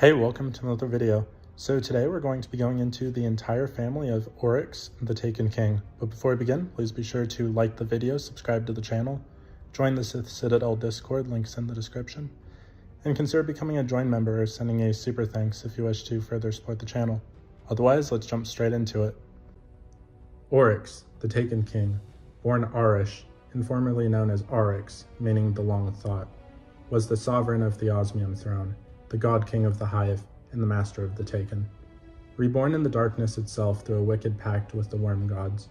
Hey, welcome to another video. So today we're going to be going into the entire family of ORYX, the Taken King. But before we begin, please be sure to like the video, subscribe to the channel, join the Sith Citadel Discord, links in the description, and consider becoming a join member or sending a super thanks if you wish to further support the channel. Otherwise, let's jump straight into it. ORYX, the Taken King, born Arish, and formerly known as ORYX, meaning the Long Thought, was the sovereign of the Osmium throne, the god king of the Hive, and the master of the Taken. Reborn in the darkness itself through a wicked pact with the worm gods,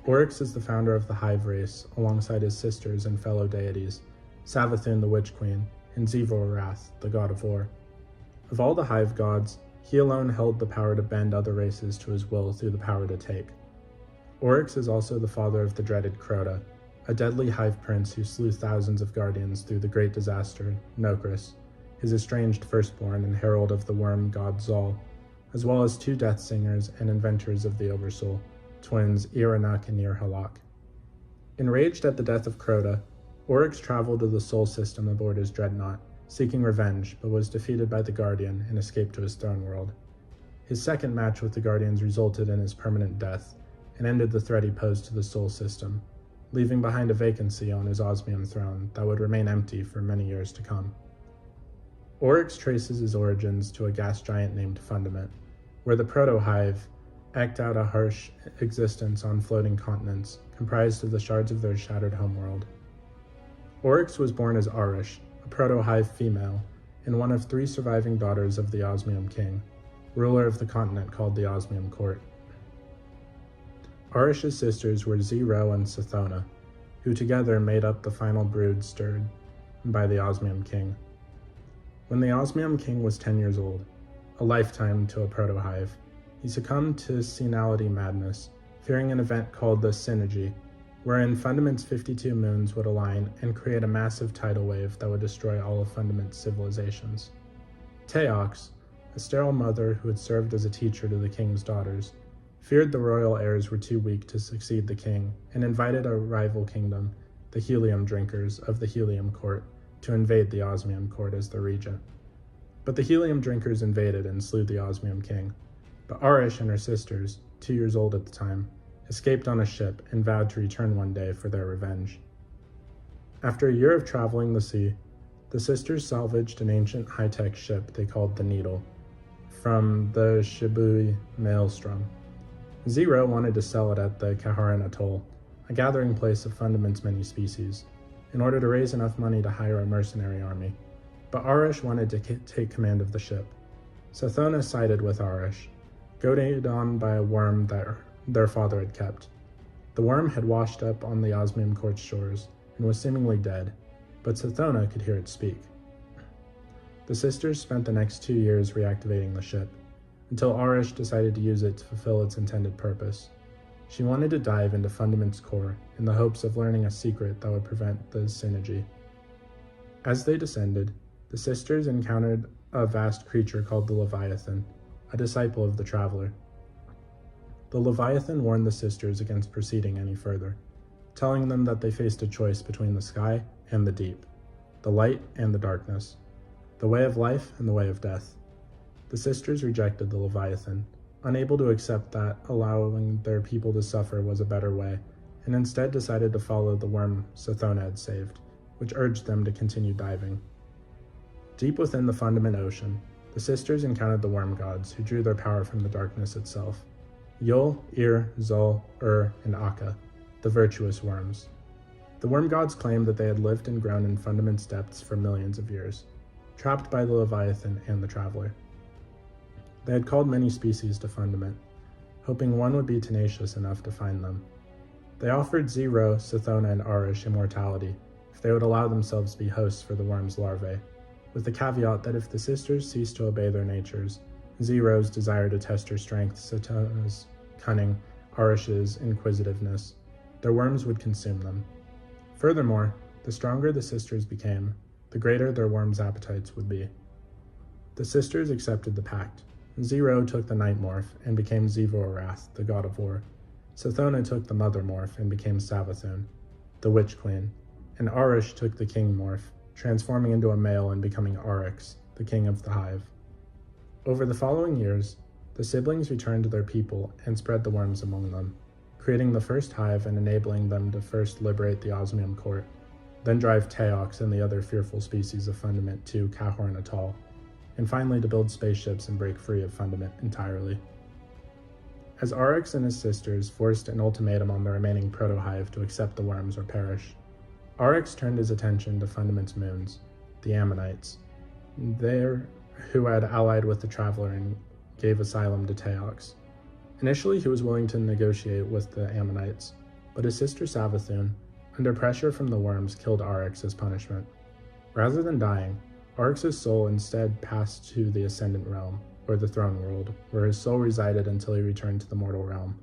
ORYX is the founder of the Hive race alongside his sisters and fellow deities, Savathun the Witch Queen, and Zivorath, the god of war. Of all the Hive gods, he alone held the power to bend other races to his will through the power to take. ORYX is also the father of the dreaded Crota, a deadly Hive prince who slew thousands of guardians through the great disaster, Nokris, his estranged firstborn and herald of the worm god Zal, as well as two death singers and inventors of the Oversoul, twins Iranuk and Nirhalak. Enraged at the death of Crota, ORYX traveled to the Sol system aboard his dreadnought, seeking revenge, but was defeated by the Guardian and escaped to his throne world. His second match with the Guardians resulted in his permanent death, and ended the threat he posed to the Sol system, leaving behind a vacancy on his Osmium throne that would remain empty for many years to come. ORYX traces his origins to a gas giant named Fundament, where the Proto-Hive eked out a harsh existence on floating continents comprised of the shards of their shattered homeworld. ORYX was born as Arish, a Proto-Hive female, and one of three surviving daughters of the Osmium King, ruler of the continent called the Osmium Court. Arish's sisters were Zero and Sathona, who together made up the final brood stirred by the Osmium King. When the Osmium King was 10 years old, a lifetime to a Proto-Hive, he succumbed to senility madness, fearing an event called the Synergy, wherein Fundament's 52 moons would align and create a massive tidal wave that would destroy all of Fundament's civilizations. Teox, a sterile mother who had served as a teacher to the king's daughters, feared the royal heirs were too weak to succeed the king and invited a rival kingdom, the Helium Drinkers of the Helium Court, to invade the Osmium Court as their regent. But the Helium Drinkers invaded and slew the Osmium King. But Arish and her sisters, 2 years old at the time, escaped on a ship and vowed to return one day for their revenge. After a year of traveling the sea, the sisters salvaged an ancient high-tech ship they called the Needle from the Shibui Maelstrom. Zero wanted to sell it at the Kaharan Atoll, a gathering place of Fundament's many species, in order to raise enough money to hire a mercenary army, but Arish wanted to take command of the ship. Sathona sided with Arish, goaded on by a worm that their father had kept. The worm had washed up on the Osmium Court's shores and was seemingly dead, but Sathona could hear it speak. The sisters spent the next 2 years reactivating the ship, until Arish decided to use it to fulfill its intended purpose. She wanted to dive into Fundament's core in the hopes of learning a secret that would prevent the Synergy. As they descended, the sisters encountered a vast creature called the Leviathan, a disciple of the Traveler. The Leviathan warned the sisters against proceeding any further, telling them that they faced a choice between the sky and the deep, the light and the darkness, the way of life and the way of death. The sisters rejected the Leviathan, unable to accept that allowing their people to suffer was a better way, and instead decided to follow the worm Sathona had saved, which urged them to continue diving. Deep within the Fundament Ocean, the sisters encountered the worm gods, who drew their power from the darkness itself. Yul, Ir, Zul, and Akka, the virtuous worms. The worm gods claimed that they had lived and grown in Fundament's depths for millions of years, trapped by the Leviathan and the Traveler. They had called many species to Fundament, hoping one would be tenacious enough to find them. They offered Zero, Sathona, and Arish immortality if they would allow themselves to be hosts for the worm's larvae, with the caveat that if the sisters ceased to obey their natures, Zero's desire to test her strength, Sathona's cunning, Arish's inquisitiveness, their worms would consume them. Furthermore, the stronger the sisters became, the greater their worms' appetites would be. The sisters accepted the pact. Zero took the Night Morph and became Zivorath, the god of war. Sathona took the Mother Morph and became Savathun, the Witch Queen, and Arish took the King Morph, transforming into a male and becoming ORYX, the king of the Hive. Over the following years, the siblings returned to their people and spread the worms among them, creating the first hive and enabling them to first liberate the Osmium court, then drive Teox and the other fearful species of Fundament to Cahorn Atoll, and finally to build spaceships and break free of Fundament entirely. As ORYX and his sisters forced an ultimatum on the remaining proto-hive to accept the worms or perish, ORYX turned his attention to Fundament's moons, the Ammonites, who had allied with the Traveler and gave asylum to Teox. Initially, he was willing to negotiate with the Ammonites, but his sister Savathun, under pressure from the worms, killed ORYX as punishment. Rather than dying, ORYX's soul instead passed to the Ascendant realm, or the Throne World, where his soul resided until he returned to the mortal realm.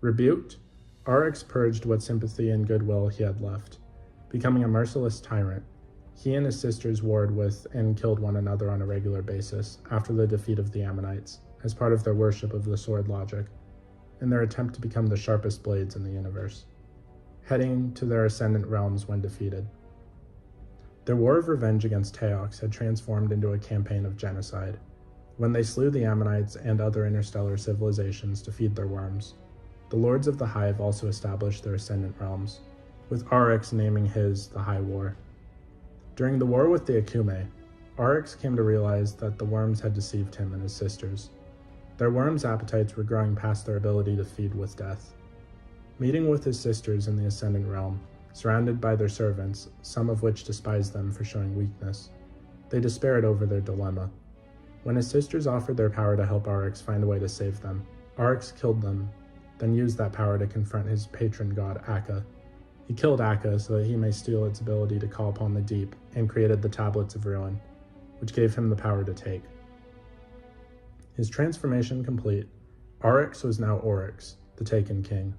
Rebuked, ORYX purged what sympathy and goodwill he had left, becoming a merciless tyrant. He and his sisters warred with and killed one another on a regular basis after the defeat of the Ammonites, as part of their worship of the sword logic, and their attempt to become the sharpest blades in the universe, heading to their Ascendant realms when defeated. Their war of revenge against Teox had transformed into a campaign of genocide, when they slew the Ammonites and other interstellar civilizations to feed their worms. The Lords of the Hive also established their Ascendant realms, with ORYX naming his the High War. During the war with the Akume, ORYX came to realize that the worms had deceived him and his sisters. Their worms' appetites were growing past their ability to feed with death. Meeting with his sisters in the Ascendant realm, surrounded by their servants, some of which despised them for showing weakness, they despaired over their dilemma. When his sisters offered their power to help ORYX find a way to save them, ORYX killed them, then used that power to confront his patron god Akka. He killed Akka so that he may steal its ability to call upon the deep, and created the Tablets of Ruin, which gave him the power to take. His transformation complete, ORYX was now ORYX, the Taken King.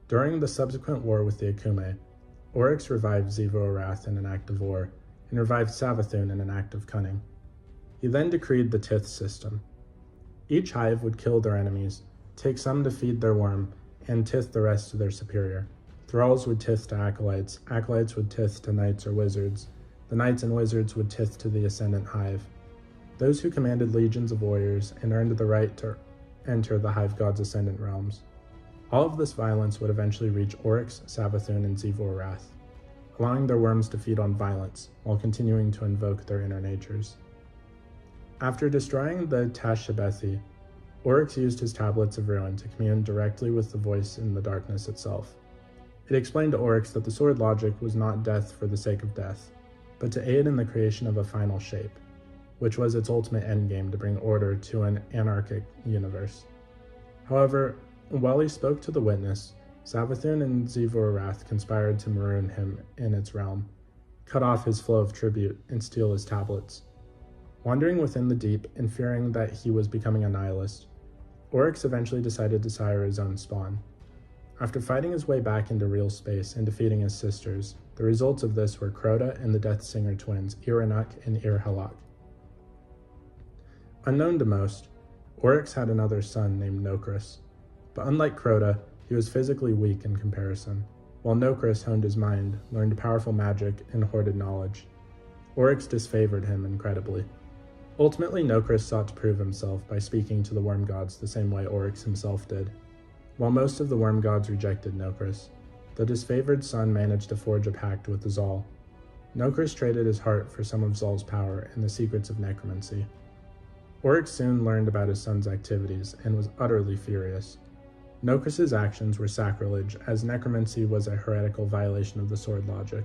During the subsequent war with the Akume, ORYX revived Xivu Arath in an act of war, and revived Savathun in an act of cunning. He then decreed the Tith system. Each hive would kill their enemies, take some to feed their worm, and tith the rest to their superior. Thralls would tith to acolytes, acolytes would tith to knights or wizards, the knights and wizards would tith to the Ascendant Hive. Those who commanded legions of warriors and earned the right to enter the Hive God's Ascendant realms. All of this violence would eventually reach ORYX, Savathun, and Xivu Arath, allowing their worms to feed on violence while continuing to invoke their inner natures. After destroying the Tashabethi, ORYX used his Tablets of Ruin to commune directly with the voice in the darkness itself. It explained to ORYX that the sword logic was not death for the sake of death, but to aid in the creation of a final shape, which was its ultimate endgame to bring order to an anarchic universe. However, while he spoke to the witness, Savathun and Xivu Arath conspired to maroon him in its realm, cut off his flow of tribute, and steal his tablets. Wandering within the deep and fearing that he was becoming a nihilist, ORYX eventually decided to sire his own spawn. After fighting his way back into real space and defeating his sisters, the results of this were Crota and the Deathsinger twins, Iranuk and Irhalak. Unknown to most, ORYX had another son named Nokris, but unlike Crota, he was physically weak in comparison, while Nokris honed his mind, learned powerful magic, and hoarded knowledge. ORYX disfavored him incredibly. Ultimately, Nokris sought to prove himself by speaking to the worm gods the same way ORYX himself did. While most of the worm gods rejected Nokris, the disfavored son managed to forge a pact with Zal. Nokris traded his heart for some of Zal's power and the secrets of necromancy. ORYX soon learned about his son's activities and was utterly furious. Nokris's actions were sacrilege, as necromancy was a heretical violation of the sword logic.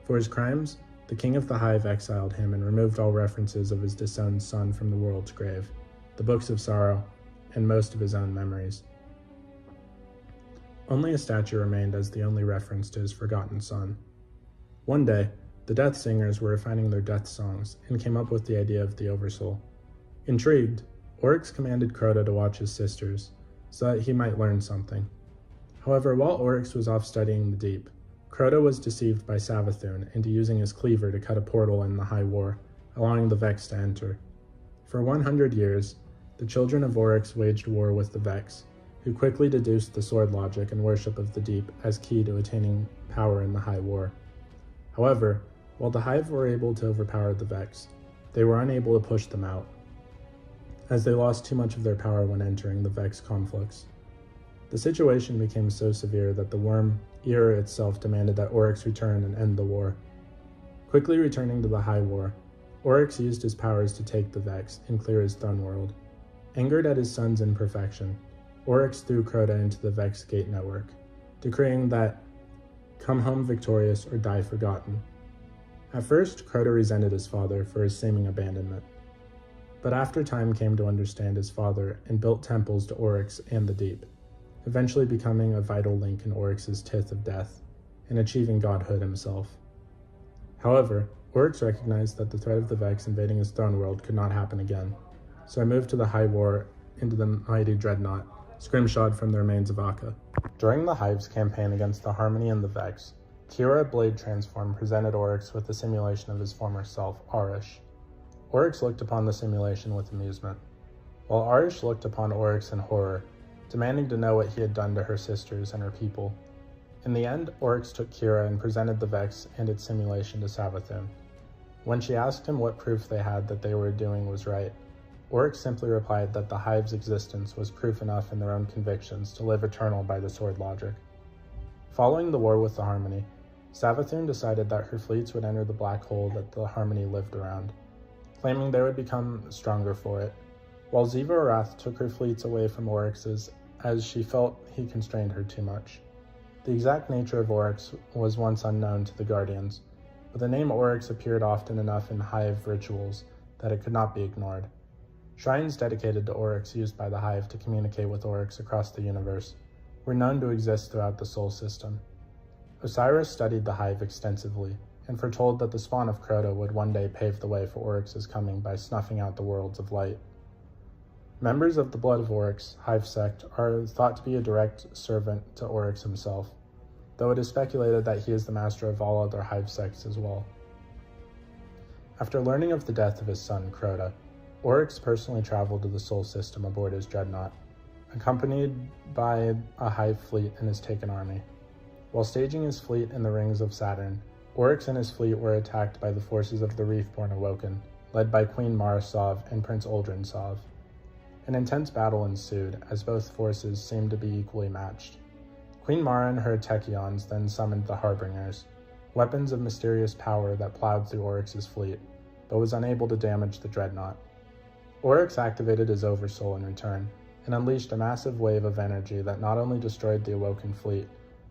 For his crimes, the king of the Hive exiled him and removed all references of his disowned son from the world's grave, the books of sorrow, and most of his own memories. Only a statue remained as the only reference to his forgotten son. One day, the Death Singers were refining their death songs and came up with the idea of the Oversoul. Intrigued, ORYX commanded Crota to watch his sisters, so that he might learn something. However, while ORYX was off studying the deep, Crota was deceived by Savathun into using his cleaver to cut a portal in the High War, allowing the Vex to enter. For 100 years, the children of ORYX waged war with the Vex, who quickly deduced the sword logic and worship of the deep as key to attaining power in the High War. However, while the Hive were able to overpower the Vex, they were unable to push them out. as they lost too much of their power when entering the Vex conflicts. The situation became so severe that the Worm era itself demanded that ORYX return and end the war. Quickly returning to the High War, ORYX used his powers to take the Vex and clear his throne world. Angered at his son's imperfection, ORYX threw Crota into the Vex Gate network, decreeing that come home victorious or die forgotten. At first, Crota resented his father for his seeming abandonment, but after time came to understand his father and built temples to ORYX and the Deep, eventually becoming a vital link in ORYX's Tith of Death and achieving godhood himself. However, ORYX recognized that the threat of the Vex invading his throne world could not happen again, so I moved to the High War into the mighty Dreadnought, scrimshawed from the remains of Akka. During the Hive's campaign against the Harmony and the Vex, Kira Blade Transform presented ORYX with a simulation of his former self, Arish. ORYX looked upon the simulation with amusement, while Arish looked upon ORYX in horror, demanding to know what he had done to her sisters and her people. In the end, ORYX took Kira and presented the Vex and its simulation to Savathun. When she asked him what proof they had that they were doing was right, ORYX simply replied that the Hive's existence was proof enough in their own convictions to live eternal by the sword logic. Following the war with the Harmony, Savathun decided that her fleets would enter the black hole that the Harmony lived around, claiming they would become stronger for it, while Ziva Arath took her fleets away from ORYX's as she felt he constrained her too much. The exact nature of ORYX was once unknown to the Guardians, but the name ORYX appeared often enough in Hive rituals that it could not be ignored. Shrines dedicated to ORYX used by the Hive to communicate with ORYX across the universe were known to exist throughout the Sol system. Osiris studied the Hive extensively, and foretold that the spawn of Crota would one day pave the way for ORYX's coming by snuffing out the worlds of light. Members of the Blood of ORYX, Hive sect, are thought to be a direct servant to ORYX himself, though it is speculated that he is the master of all other Hive sects as well. After learning of the death of his son, Crota, ORYX personally traveled to the Sol system aboard his dreadnought, accompanied by a Hive fleet and his Taken army. While staging his fleet in the rings of Saturn, ORYX and his fleet were attacked by the forces of the Reefborn Awoken, led by Queen Mara Sov and Prince Uldren Sov. An intense battle ensued, as both forces seemed to be equally matched. Queen Mara and her Techions then summoned the Harbingers, weapons of mysterious power that plowed through ORYX's fleet, but was unable to damage the dreadnought. ORYX activated his Oversoul in return, and unleashed a massive wave of energy that not only destroyed the Awoken fleet,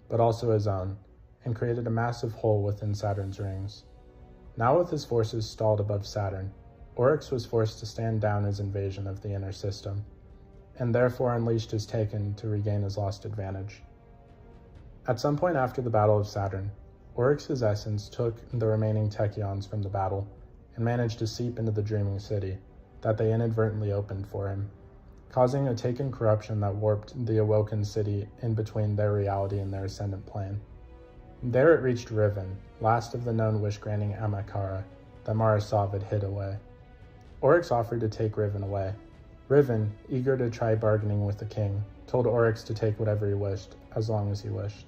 but also his own, and created a massive hole within Saturn's rings. Now with his forces stalled above Saturn, ORYX was forced to stand down his invasion of the inner system, and therefore unleashed his Taken to regain his lost advantage. At some point after the Battle of Saturn, ORYX's essence took the remaining Techions from the battle, and managed to seep into the Dreaming City that they inadvertently opened for him, causing a Taken corruption that warped the Awoken City in between their reality and their ascendant plane. There it reached Riven, last of the known wish-granting Amakara that Mara Sov had hid away. ORYX offered to take Riven away. Riven, eager to try bargaining with the king, told ORYX to take whatever he wished, as long as he wished.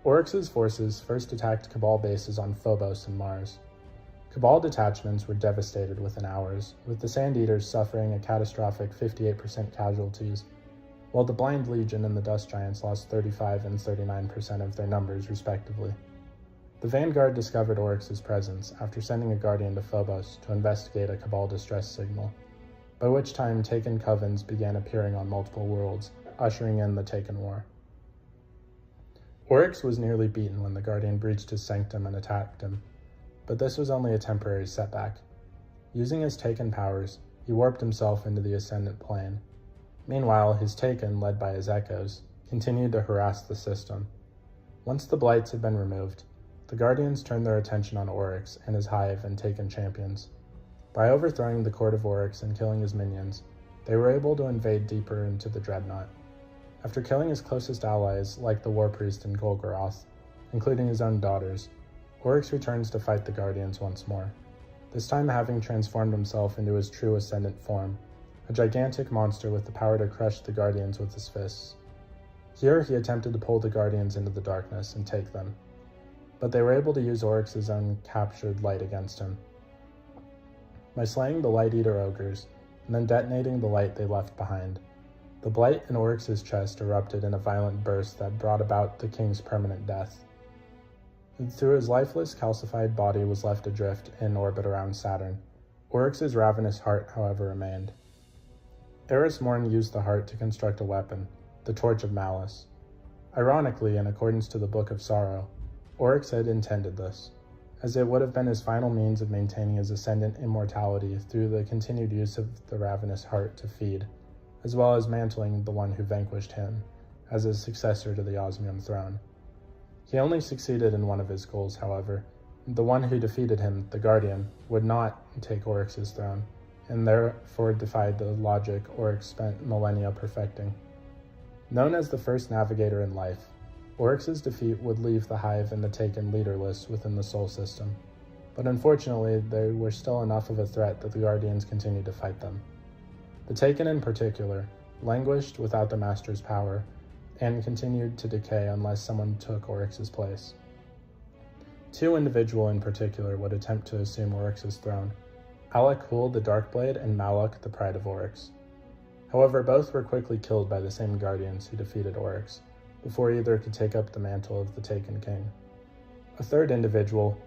ORYX's forces first attacked Cabal bases on Phobos and Mars. Cabal detachments were devastated within hours, with the Sand Eaters suffering a catastrophic 58% casualties, while the Blind Legion and the Dust Giants lost 35 and 39% of their numbers respectively. The Vanguard discovered ORYX's presence after sending a Guardian to Phobos to investigate a Cabal distress signal, by which time Taken covens began appearing on multiple worlds, ushering in the Taken War. ORYX was nearly beaten when the Guardian breached his sanctum and attacked him, but this was only a temporary setback. Using his Taken powers, he warped himself into the Ascendant plane. Meanwhile, his Taken, led by his Echoes, continued to harass the system. Once the Blights had been removed, the Guardians turned their attention on ORYX and his Hive and Taken champions. By overthrowing the court of ORYX and killing his minions, they were able to invade deeper into the Dreadnought. After killing his closest allies, like the War Priest and Golgoroth, including his own daughters, ORYX returns to fight the Guardians once more, this time having transformed himself into his true Ascendant form, a gigantic monster with the power to crush the Guardians with his fists. Here he attempted to pull the Guardians into the darkness and take them, but they were able to use ORYX's own captured light against him. By slaying the Light Eater ogres, and then detonating the light they left behind. The blight in ORYX's chest erupted in a violent burst that brought about the king's permanent death. Through his lifeless, calcified body was left adrift in orbit around Saturn. ORYX's ravenous heart, however, remained. Eris Morn used the heart to construct a weapon, the Torch of Malice. Ironically, in accordance to the Book of Sorrow, ORYX had intended this, as it would have been his final means of maintaining his ascendant immortality through the continued use of the ravenous heart to feed, as well as mantling the one who vanquished him as his successor to the Osmium throne. He only succeeded in one of his goals, however. The one who defeated him, the Guardian, would not take ORYX's throne, and therefore defied the logic ORYX spent millennia perfecting. Known as the first navigator in life, ORYX's defeat would leave the Hive and the Taken leaderless within the Sol system, but unfortunately they were still enough of a threat that the Guardians continued to fight them. The Taken in particular languished without the Master's power, and continued to decay unless someone took ORYX's place. Two individuals in particular would attempt to assume ORYX's throne, Alec Hool the Darkblade and Malok the Pride of ORYX. However, both were quickly killed by the same Guardians who defeated ORYX, before either could take up the mantle of the Taken King. A third individual,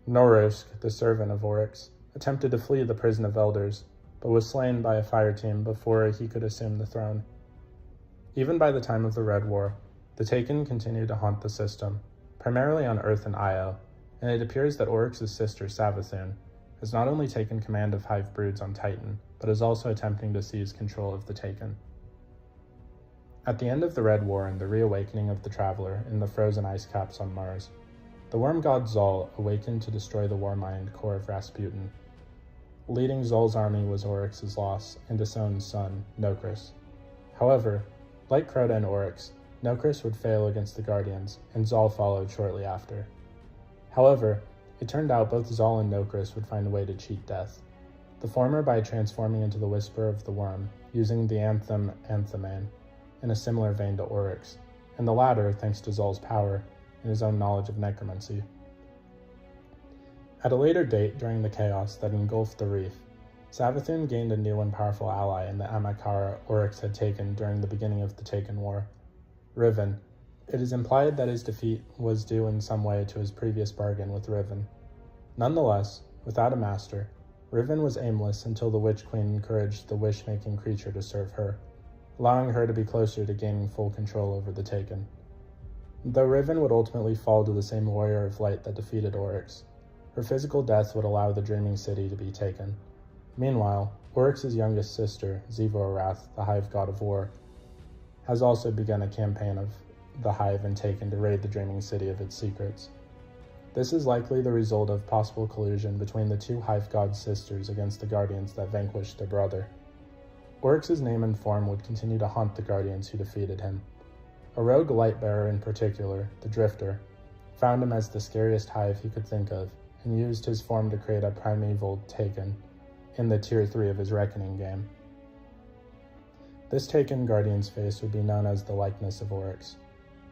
Norusk the Servant of ORYX, attempted to flee the Prison of Elders, but was slain by a fire team before he could assume the throne. Even by the time of the Red War, the Taken continued to haunt the system, primarily on Earth and Io, and it appears that ORYX's sister Savathun has not only taken command of Hive broods on Titan, but is also attempting to seize control of the Taken. At the end of the Red War and the reawakening of the Traveler in the frozen ice caps on Mars, the worm god Zol awakened to destroy the Warmind core of Rasputin. Leading Zol's army was ORYX's loss and Ison's son, Nokris. However, like Crota and ORYX, Nokris would fail against the Guardians, and Zol followed shortly after. However, it turned out both Zol and Nokris would find a way to cheat death, the former by transforming into the Whisper of the Worm, using the anthem Anthemane, in a similar vein to ORYX, and the latter thanks to Zol's power and his own knowledge of necromancy. At a later date during the chaos that engulfed the reef, Savathun gained a new and powerful ally in the Amakara ORYX had taken during the beginning of the Taken War, Riven. It is implied that his defeat was due in some way to his previous bargain with Riven. Nonetheless, without a master, Riven was aimless until the Witch Queen encouraged the wish-making creature to serve her, allowing her to be closer to gaining full control over the Taken. Though Riven would ultimately fall to the same warrior of light that defeated ORYX, her physical death would allow the Dreaming City to be taken. Meanwhile, ORYX's youngest sister, Zivo-Arath, the Hive God of War, has also begun a campaign of the Hive and Taken to raid the Dreaming City of its secrets. This is likely the result of possible collusion between the two Hive God sisters against the Guardians that vanquished their brother. ORYX's name and form would continue to haunt the Guardians who defeated him. A rogue Lightbearer in particular, the Drifter, found him as the scariest Hive he could think of, and used his form to create a primeval Taken in the Tier 3 of his Reckoning game. This Taken Guardian's face would be known as the likeness of ORYX,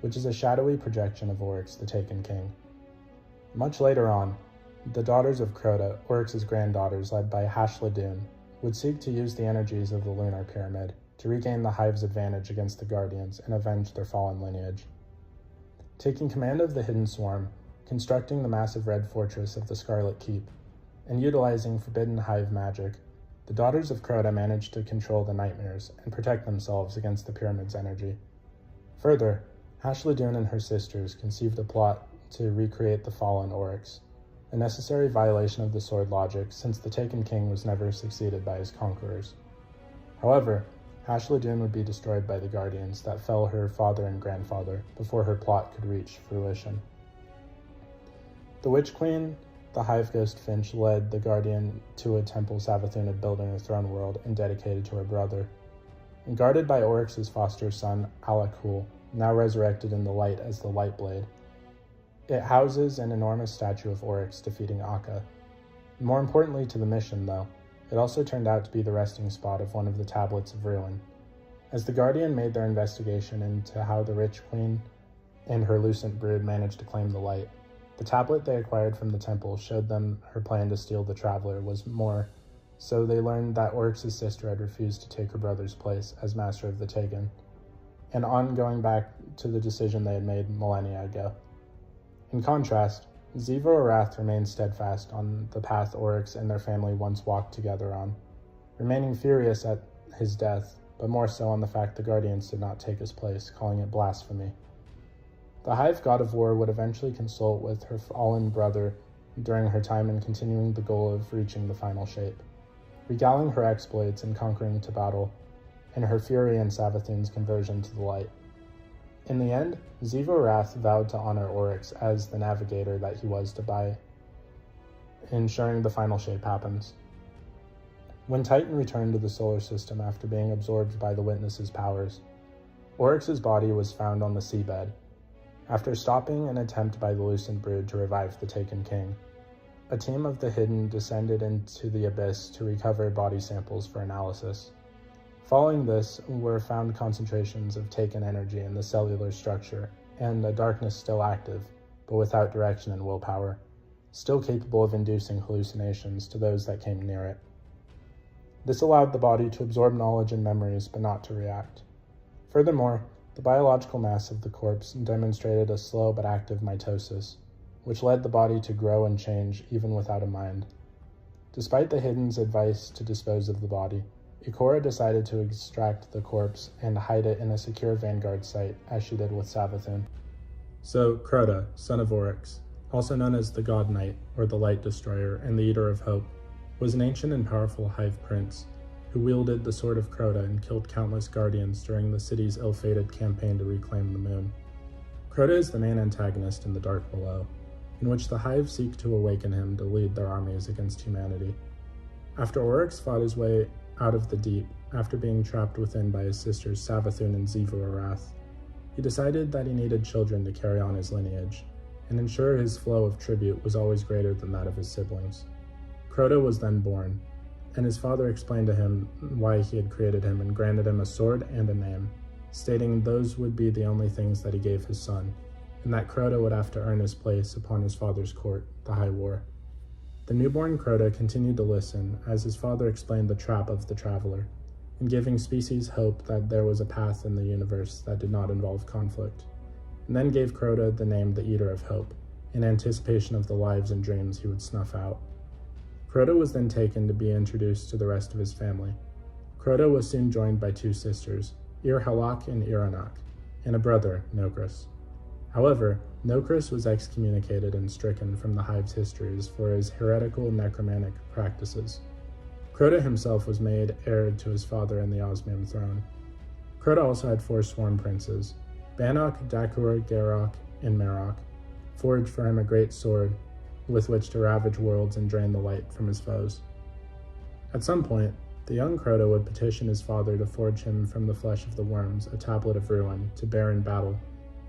which is a shadowy projection of ORYX, the Taken King. Much later on, the daughters of Crota, ORYX's granddaughters led by Hashladun, would seek to use the energies of the Lunar Pyramid to regain the Hive's advantage against the Guardians and avenge their fallen lineage. Taking command of the Hidden Swarm, constructing the massive red fortress of the Scarlet Keep, and utilizing forbidden Hive magic, the daughters of Crota managed to control the nightmares and protect themselves against the Pyramid's energy. Further, Hashladun and her sisters conceived a plot to recreate the fallen ORYX, a necessary violation of the sword logic since the Taken King was never succeeded by his conquerors. However, Hashladun would be destroyed by the Guardians that fell her father and grandfather before her plot could reach fruition. The Witch Queen, the Hive Ghost Finch, led the Guardian to a temple Savathun had built in her throne world and dedicated to her brother. And guarded by ORYX's foster son, Alec Hool, now resurrected in the light as the Lightblade, it houses an enormous statue of ORYX defeating Akka. More importantly to the mission, though, it also turned out to be the resting spot of one of the Tablets of Ruin. As the Guardian made their investigation into how the Witch Queen and her Lucent brood managed to claim the light, the tablet they acquired from the temple showed them her plan to steal the Traveler was more so they learned that ORYX's sister had refused to take her brother's place as master of the Taken, and on going back to the decision they had made millennia ago. In contrast, Xivo Arath remained steadfast on the path ORYX and their family once walked together on, remaining furious at his death, but more so on the fact the Guardians did not take his place, calling it blasphemy. The Hive God of War would eventually consult with her fallen brother during her time in continuing the goal of reaching the final shape, regaling her exploits in conquering to battle, and her fury in Savathun's conversion to the light. In the end, Xivo Arath vowed to honor ORYX as the navigator that he was by ensuring the final shape happens. When Titan returned to the solar system after being absorbed by the Witness's powers, ORYX's body was found on the seabed, after stopping an attempt by the Lucent Brood to revive the Taken King. A team of the Hidden descended into the abyss to recover body samples for analysis. Following this were found concentrations of Taken energy in the cellular structure, and a darkness still active, but without direction and willpower, still capable of inducing hallucinations to those that came near it. This allowed the body to absorb knowledge and memories, but not to react. Furthermore, the biological mass of the corpse demonstrated a slow but active mitosis, which led the body to grow and change even without a mind. Despite the Hidden's advice to dispose of the body, Ikora decided to extract the corpse and hide it in a secure vanguard site, as she did with Savathun. So, Crota, son of ORYX, also known as the God Knight, or the Light Destroyer, and the Eater of Hope, was an ancient and powerful Hive Prince, who wielded the Sword of Crota and killed countless Guardians during the city's ill-fated campaign to reclaim the moon. Crota is the main antagonist in the Dark Below, in which the Hive seek to awaken him to lead their armies against humanity. After ORYX fought his way out of the deep, after being trapped within by his sisters Savathun and Xivo Arath, he decided that he needed children to carry on his lineage, and ensure his flow of tribute was always greater than that of his siblings. Crota was then born, and his father explained to him why he had created him and granted him a sword and a name, stating those would be the only things that he gave his son, and that Crota would have to earn his place upon his father's court, the High War. The newborn Crota continued to listen as his father explained the trap of the traveler, and giving species hope that there was a path in the universe that did not involve conflict, and then gave Crota the name the Eater of Hope, in anticipation of the lives and dreams he would snuff out. Crota was then taken to be introduced to the rest of his family. Crota was soon joined by two sisters, Ir-Halak and Ir-Anak, and a brother, Nokris. However, Nokris was excommunicated and stricken from the Hive's histories for his heretical necromantic practices. Crota himself was made heir to his father and the Osmium throne. Crota also had four sworn princes, Bannock, Dakur, Garok, and Marok, forged for him a great sword with which to ravage worlds and drain the light from his foes. At some point, the young Crota would petition his father to forge him from the flesh of the worms a tablet of ruin to bear in battle,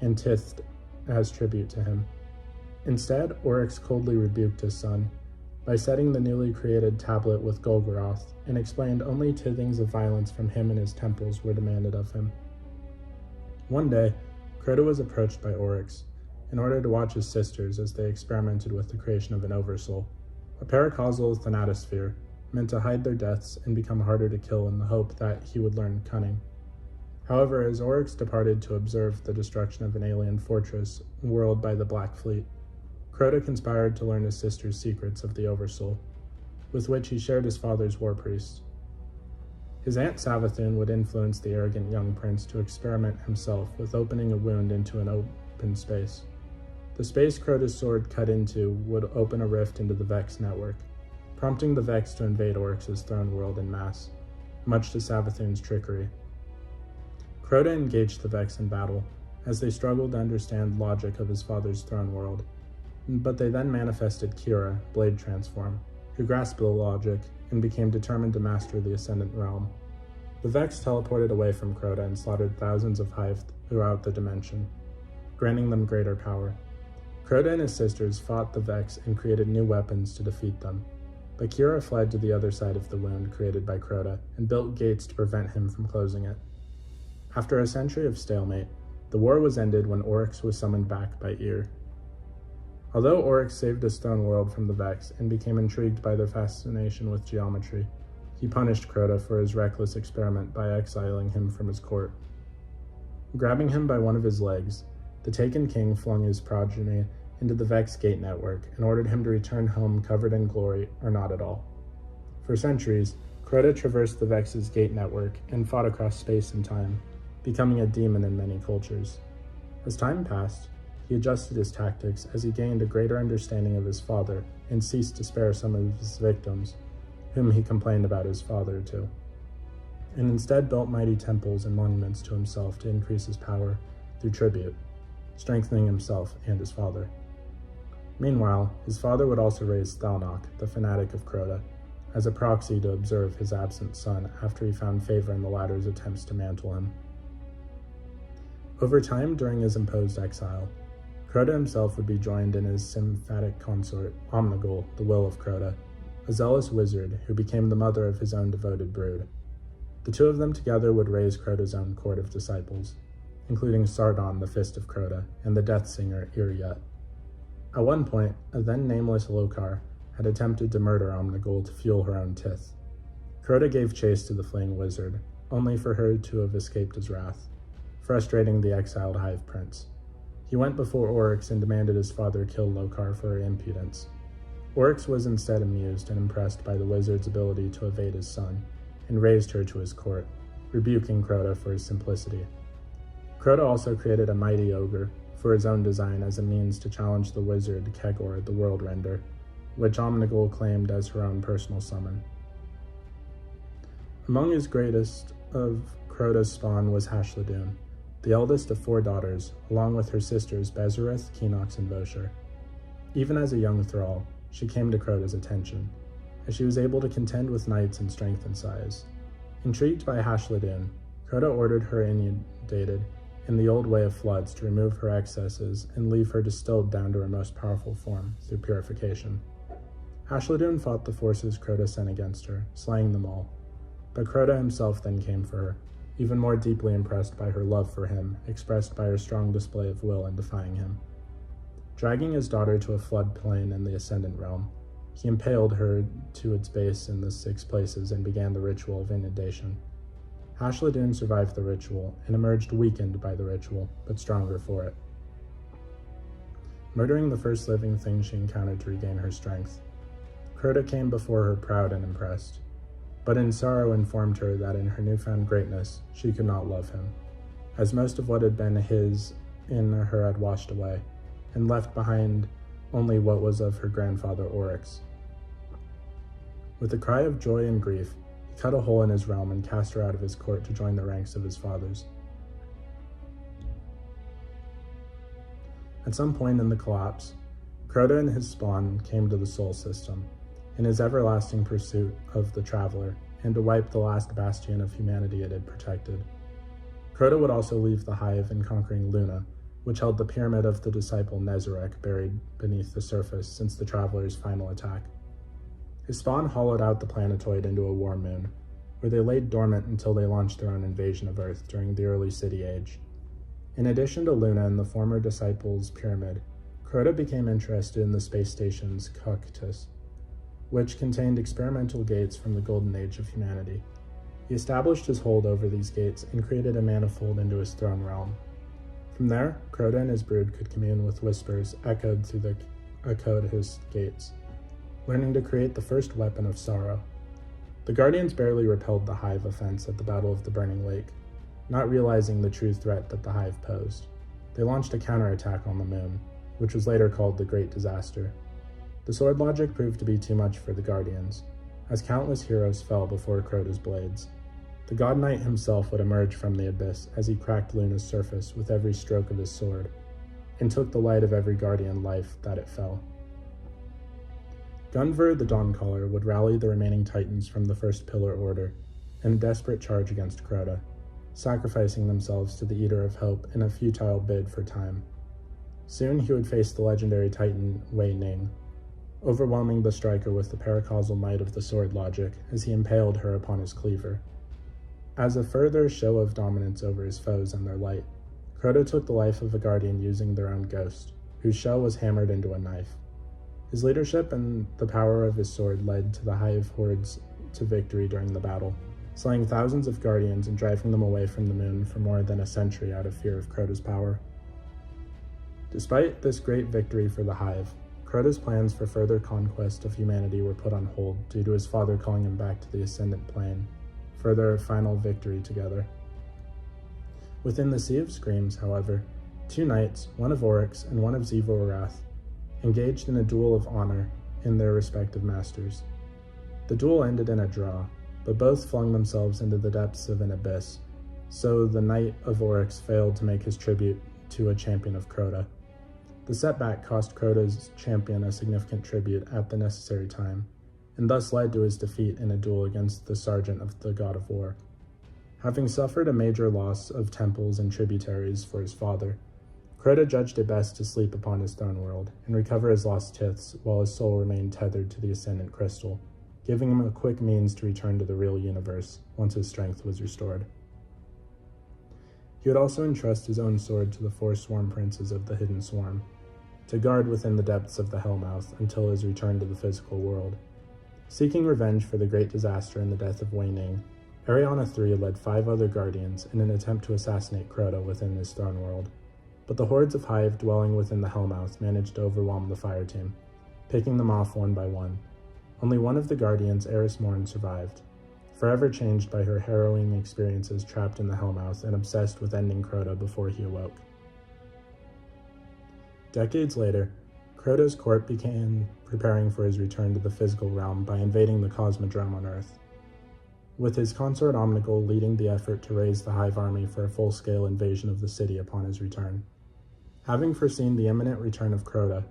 and tithed as tribute to him. Instead, ORYX coldly rebuked his son by setting the newly created tablet with Golgoroth, and explained only tithings of violence from him and his temples were demanded of him. One day, Crota was approached by ORYX in order to watch his sisters as they experimented with the creation of an oversoul, a paracausal thanatosphere meant to hide their deaths and become harder to kill in the hope that he would learn cunning. However, as ORYX departed to observe the destruction of an alien fortress whirled by the Black Fleet, Crota conspired to learn his sister's secrets of the Oversoul, with which he shared his father's war priest. His aunt Savathun would influence the arrogant young prince to experiment himself with opening a wound into an open space. The space Crota's sword cut into would open a rift into the Vex network, prompting the Vex to invade ORYX's throne world en masse, much to Savathun's trickery. Crota engaged the Vex in battle, as they struggled to understand logic of his father's throne world, but they then manifested Kira, Blade Transform, who grasped the logic and became determined to master the Ascendant realm. The Vex teleported away from Crota and slaughtered thousands of Hive throughout the dimension, granting them greater power. Crota and his sisters fought the Vex and created new weapons to defeat them, but Kira fled to the other side of the wound created by Crota and built gates to prevent him from closing it. After a century of stalemate, the war was ended when ORYX was summoned back by Ir. Although ORYX saved a stone world from the Vex and became intrigued by their fascination with geometry, he punished Crota for his reckless experiment by exiling him from his court. Grabbing him by one of his legs, the taken king flung his progeny into the Vex gate network and ordered him to return home covered in glory or not at all. For centuries, Crota traversed the Vex's gate network and fought across space and time, becoming a demon in many cultures. As time passed, he adjusted his tactics as he gained a greater understanding of his father and ceased to spare some of his victims, whom he complained about his father to, and instead built mighty temples and monuments to himself to increase his power through tribute, strengthening himself and his father. Meanwhile, his father would also raise Thalnok, the fanatic of Crota, as a proxy to observe his absent son after he found favor in the latter's attempts to mantle him. Over time, during his imposed exile, Crota himself would be joined in his sympathetic consort, Omnigul, the Will of Crota, a zealous wizard who became the mother of his own devoted brood. The two of them together would raise Crota's own court of disciples, including Sardon, the Fist of Crota, and the Death Singer, Iriut. At one point, a then nameless Lokar had attempted to murder Omnigul to fuel her own tith. Crota gave chase to the fleeing wizard, only for her to have escaped his wrath, frustrating the exiled Hive Prince. He went before ORYX and demanded his father kill Lokar for her impudence. ORYX was instead amused and impressed by the wizard's ability to evade his son, and raised her to his court, rebuking Crota for his simplicity. Crota also created a mighty ogre for his own design as a means to challenge the wizard Kegor, the World Render, which Omnigul claimed as her own personal summon. Among his greatest of Crota's spawn was Hashladun, the eldest of 4 daughters, along with her sisters Bezereth, Kenox, and Voshar. Even as a young thrall, she came to Crota's attention, as she was able to contend with knights in strength and size. Intrigued by Hashladun, Crota ordered her inundated in the old way of floods to remove her excesses and leave her distilled down to her most powerful form through purification. Hashladun fought the forces Crota sent against her, slaying them all, but Crota himself then came for her, even more deeply impressed by her love for him, expressed by her strong display of will in defying him. Dragging his daughter to a floodplain in the Ascendant realm, he impaled her to its base in the 6 places and began the ritual of inundation. Hashladun survived the ritual and emerged weakened by the ritual, but stronger for it. Murdering the first living thing she encountered to regain her strength, Crota came before her proud and impressed, but in sorrow informed her that in her newfound greatness she could not love him, as most of what had been his in her had washed away, and left behind only what was of her grandfather ORYX. With a cry of joy and grief, he cut a hole in his realm and cast her out of his court to join the ranks of his fathers. At some point in the collapse, Crota and his spawn came to the Sol System, in his everlasting pursuit of the Traveler, and to wipe the last bastion of humanity it had protected. Crota would also leave the Hive in conquering Luna, which held the pyramid of the disciple Nezarec buried beneath the surface since the Traveler's final attack. His spawn hollowed out the planetoid into a war moon, where they laid dormant until they launched their own invasion of Earth during the early City Age. In addition to Luna and the former disciple's pyramid, Crota became interested in the space station's coccytus, which contained experimental gates from the golden age of humanity. He established his hold over these gates and created a manifold into his throne realm. From there, Crota and his brood could commune with whispers echoed through the Coccytus gates, learning to create the first weapon of sorrow. The Guardians barely repelled the Hive offense at the Battle of the Burning Lake, not realizing the true threat that the Hive posed. They launched a counterattack on the moon, which was later called the Great Disaster. The sword logic proved to be too much for the Guardians, as countless heroes fell before Crota's blades. The God Knight himself would emerge from the abyss as he cracked Luna's surface with every stroke of his sword, and took the light of every Guardian life that it fell. Gunvor the Dawncaller would rally the remaining Titans from the First Pillar Order in a desperate charge against Crota, sacrificing themselves to the Eater of Hope in a futile bid for time. Soon he would face the legendary Titan Wei Ning, overwhelming the striker with the paracausal might of the sword logic as he impaled her upon his cleaver. As a further show of dominance over his foes and their light, Crota took the life of a Guardian using their own ghost, whose shell was hammered into a knife. His leadership and the power of his sword led to the Hive hordes to victory during the battle, slaying thousands of guardians and driving them away from the moon for more than a century out of fear of Crota's power. Despite this great victory for the Hive, Crota's plans for further conquest of humanity were put on hold due to his father calling him back to the ascendant plane for their final victory together. Within the Sea of Screams, however, two knights, one of ORYX and one of Zevo-Arath, engaged in a duel of honor in their respective masters. The duel ended in a draw, but both flung themselves into the depths of an abyss, so the Knight of ORYX failed to make his tribute to a champion of Crota. The setback cost Crota's champion a significant tribute at the necessary time, and thus led to his defeat in a duel against the Sergeant of the God of War. Having suffered a major loss of temples and tributaries for his father, Crota judged it best to sleep upon his throne world and recover his lost tiths while his soul remained tethered to the Ascendant Crystal, giving him a quick means to return to the real universe once his strength was restored. He would also entrust his own sword to the 4 Swarm Princes of the Hidden Swarm, to guard within the depths of the Hellmouth until his return to the physical world. Seeking revenge for the great disaster and the death of Wei Ning, Ariana III led 5 other Guardians in an attempt to assassinate Crota within his throne world, but the hordes of Hive dwelling within the Hellmouth managed to overwhelm the fire team, picking them off one by one. Only one of the Guardians, Eris Morn, survived, forever changed by her harrowing experiences trapped in the Hellmouth and obsessed with ending Crota before he awoke. Decades later, Crota's court began preparing for his return to the physical realm by invading the Cosmodrome on Earth, with his consort Omnigul leading the effort to raise the Hive army for a full-scale invasion of the city upon his return. Having foreseen the imminent return of Crota,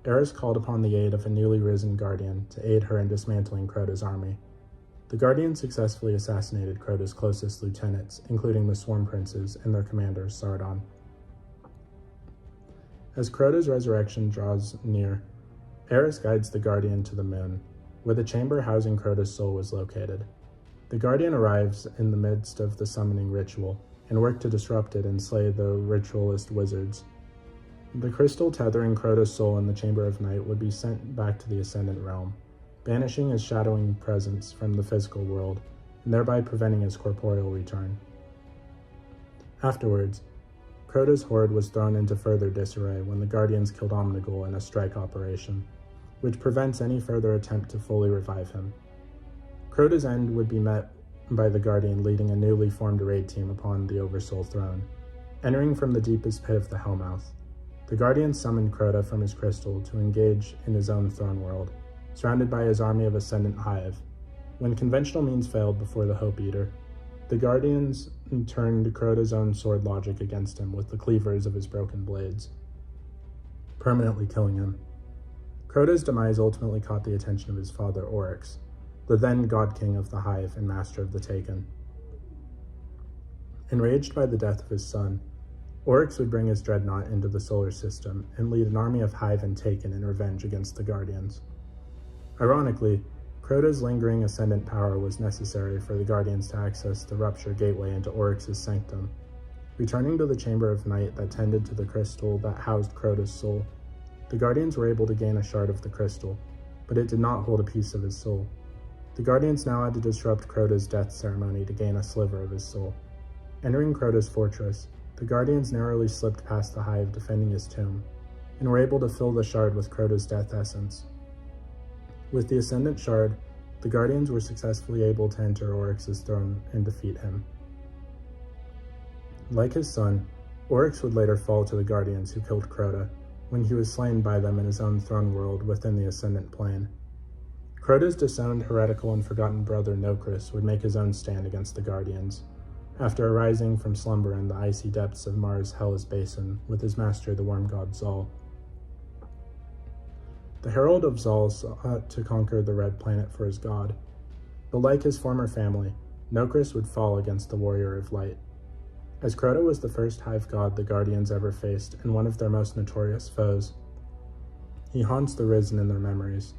Eris called upon the aid of a newly risen Guardian to aid her in dismantling Crota's army. The Guardian successfully assassinated Crota's closest lieutenants, including the Swarm Princes and their commander, Sardon. As Crota's resurrection draws near, Eris guides the Guardian to the moon, where the chamber housing Crota's soul was located. The Guardian arrives in the midst of the summoning ritual, and works to disrupt it and slay the ritualist wizards. The crystal tethering Crota's soul in the Chamber of Night would be sent back to the Ascendant Realm, banishing his shadowing presence from the physical world, and thereby preventing his corporeal return. Afterwards, Crota's horde was thrown into further disarray when the Guardians killed Omnigul in a strike operation, which prevents any further attempt to fully revive him. Crota's end would be met by the Guardian leading a newly formed raid team upon the Oversoul throne. Entering from the deepest pit of the Hellmouth, the Guardian summoned Crota from his crystal to engage in his own throne world, surrounded by his army of Ascendant Hive. When conventional means failed before the Hope Eater, the Guardians turned Crota's own sword logic against him with the cleavers of his broken blades, permanently killing him. Crota's demise ultimately caught the attention of his father, ORYX, the then God King of the Hive and Master of the Taken. Enraged by the death of his son, ORYX would bring his dreadnought into the solar system and lead an army of Hive and Taken in revenge against the Guardians. Ironically, Crota's lingering ascendant power was necessary for the Guardians to access the Rupture Gateway into Oryx's sanctum. Returning to the Chamber of Night that tended to the crystal that housed Crota's soul, the Guardians were able to gain a shard of the crystal, but it did not hold a piece of his soul. The Guardians now had to disrupt Crota's death ceremony to gain a sliver of his soul. Entering Crota's fortress, the Guardians narrowly slipped past the Hive defending his tomb, and were able to fill the shard with Crota's death essence. With the Ascendant Shard, the Guardians were successfully able to enter Oryx's throne and defeat him. Like his son, ORYX would later fall to the Guardians who killed Crota, when he was slain by them in his own throne world within the Ascendant Plane. Crota's disowned, heretical, and forgotten brother Nokris would make his own stand against the Guardians, after arising from slumber in the icy depths of Mars' Hellas Basin with his master, the worm god Zal. The Herald of Zal sought to conquer the Red Planet for his god, but like his former family, Nokris would fall against the Warrior of Light. As Crota was the first Hive god the Guardians ever faced and one of their most notorious foes, he haunts the Risen in their memories.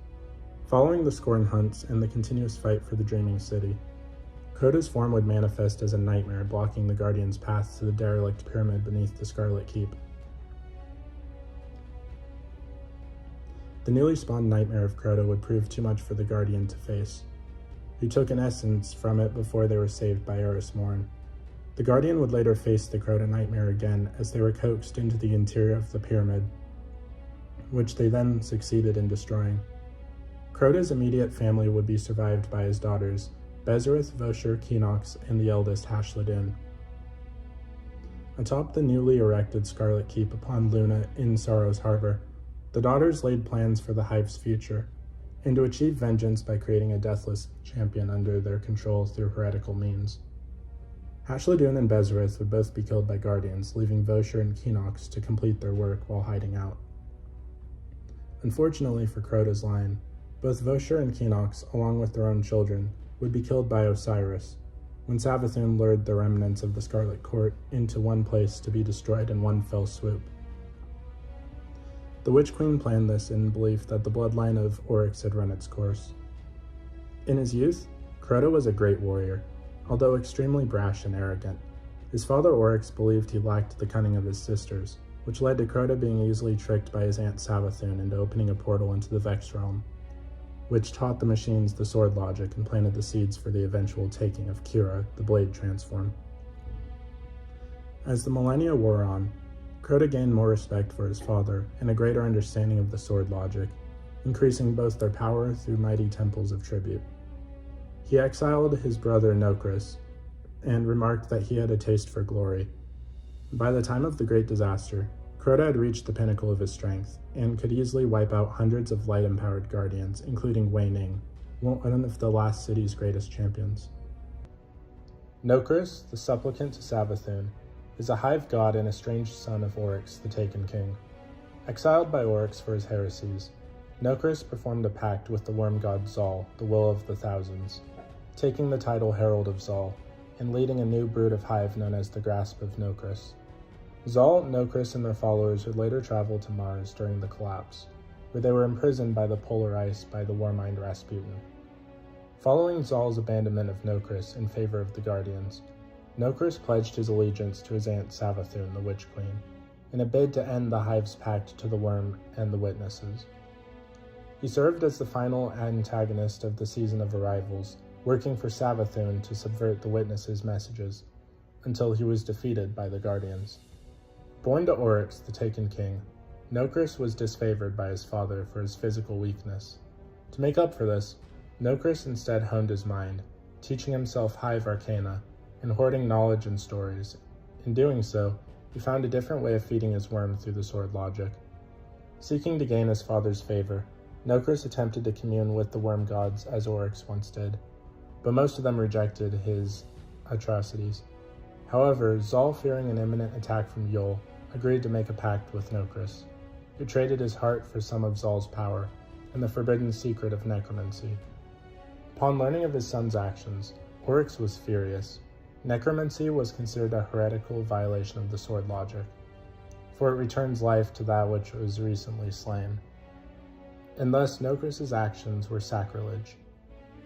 Following the Scorn hunts and the continuous fight for the Dreaming City, Crota's form would manifest as a nightmare blocking the Guardians' path to the derelict pyramid beneath the Scarlet Keep. The newly spawned nightmare of Crota would prove too much for the Guardian to face, who took an essence from it before they were saved by Eris Morn. The Guardian would later face the Crota nightmare again as they were coaxed into the interior of the pyramid, which they then succeeded in destroying. Crota's immediate family would be survived by his daughters, Bezereth, Vosher, Keenox, and the eldest Hashladun. Atop the newly erected Scarlet Keep upon Luna in Sorrow's Harbor, the daughters laid plans for the Hive's future, and to achieve vengeance by creating a deathless champion under their control through heretical means. Hashladun and Bezereth would both be killed by Guardians, leaving Vosher and Keenox to complete their work while hiding out. Unfortunately for Crota's line, both Vosher and Keenox, along with their own children, would be killed by Osiris, when Savathun lured the remnants of the Scarlet Court into one place to be destroyed in one fell swoop. The Witch Queen planned this in belief that the bloodline of ORYX had run its course. In his youth, Crota was a great warrior, although extremely brash and arrogant. His father ORYX believed he lacked the cunning of his sisters, which led to Crota being easily tricked by his aunt Savathun into opening a portal into the Vex realm, which taught the machines the sword logic and planted the seeds for the eventual taking of Kira, the blade transform. As the millennia wore on, Crota gained more respect for his father and a greater understanding of the sword logic, increasing both their power through mighty temples of tribute. He exiled his brother Nokris, and remarked that he had a taste for glory. By the time of the Great Disaster, Crota had reached the pinnacle of his strength, and could easily wipe out hundreds of light-empowered guardians, including Wei Ning, one of the last city's greatest champions. Nokris, the supplicant to Savathun, is a hive god and estranged son of ORYX, the Taken King. Exiled by ORYX for his heresies, Nokris performed a pact with the worm god Zal, the Will of the Thousands, taking the title Herald of Zal, and leading a new brood of hive known as the Grasp of Nokris. Zal, Nokris, and their followers would later travel to Mars during the collapse, where they were imprisoned by the polar ice by the warmind Rasputin. Following Zal's abandonment of Nokris in favor of the Guardians, Nokris pledged his allegiance to his aunt Savathun, the Witch Queen, in a bid to end the hive's pact to the Worm and the Witnesses. He served as the final antagonist of the Season of Arrivals, working for Savathun to subvert the Witnesses' messages, until he was defeated by the Guardians. Born to ORYX, the Taken King, Nokris was disfavored by his father for his physical weakness. To make up for this, Nokris instead honed his mind, teaching himself hive arcana, and hoarding knowledge and stories. In doing so, he found a different way of feeding his worm through the sword logic. Seeking to gain his father's favor, Nokris attempted to commune with the worm gods as ORYX once did, but most of them rejected his atrocities. However, Zal, fearing an imminent attack from Yul, agreed to make a pact with Nokris, who traded his heart for some of Zal's power and the forbidden secret of necromancy. Upon learning of his son's actions, ORYX was furious. Necromancy was considered a heretical violation of the sword logic, for it returns life to that which was recently slain. And thus Nokris' actions were sacrilege.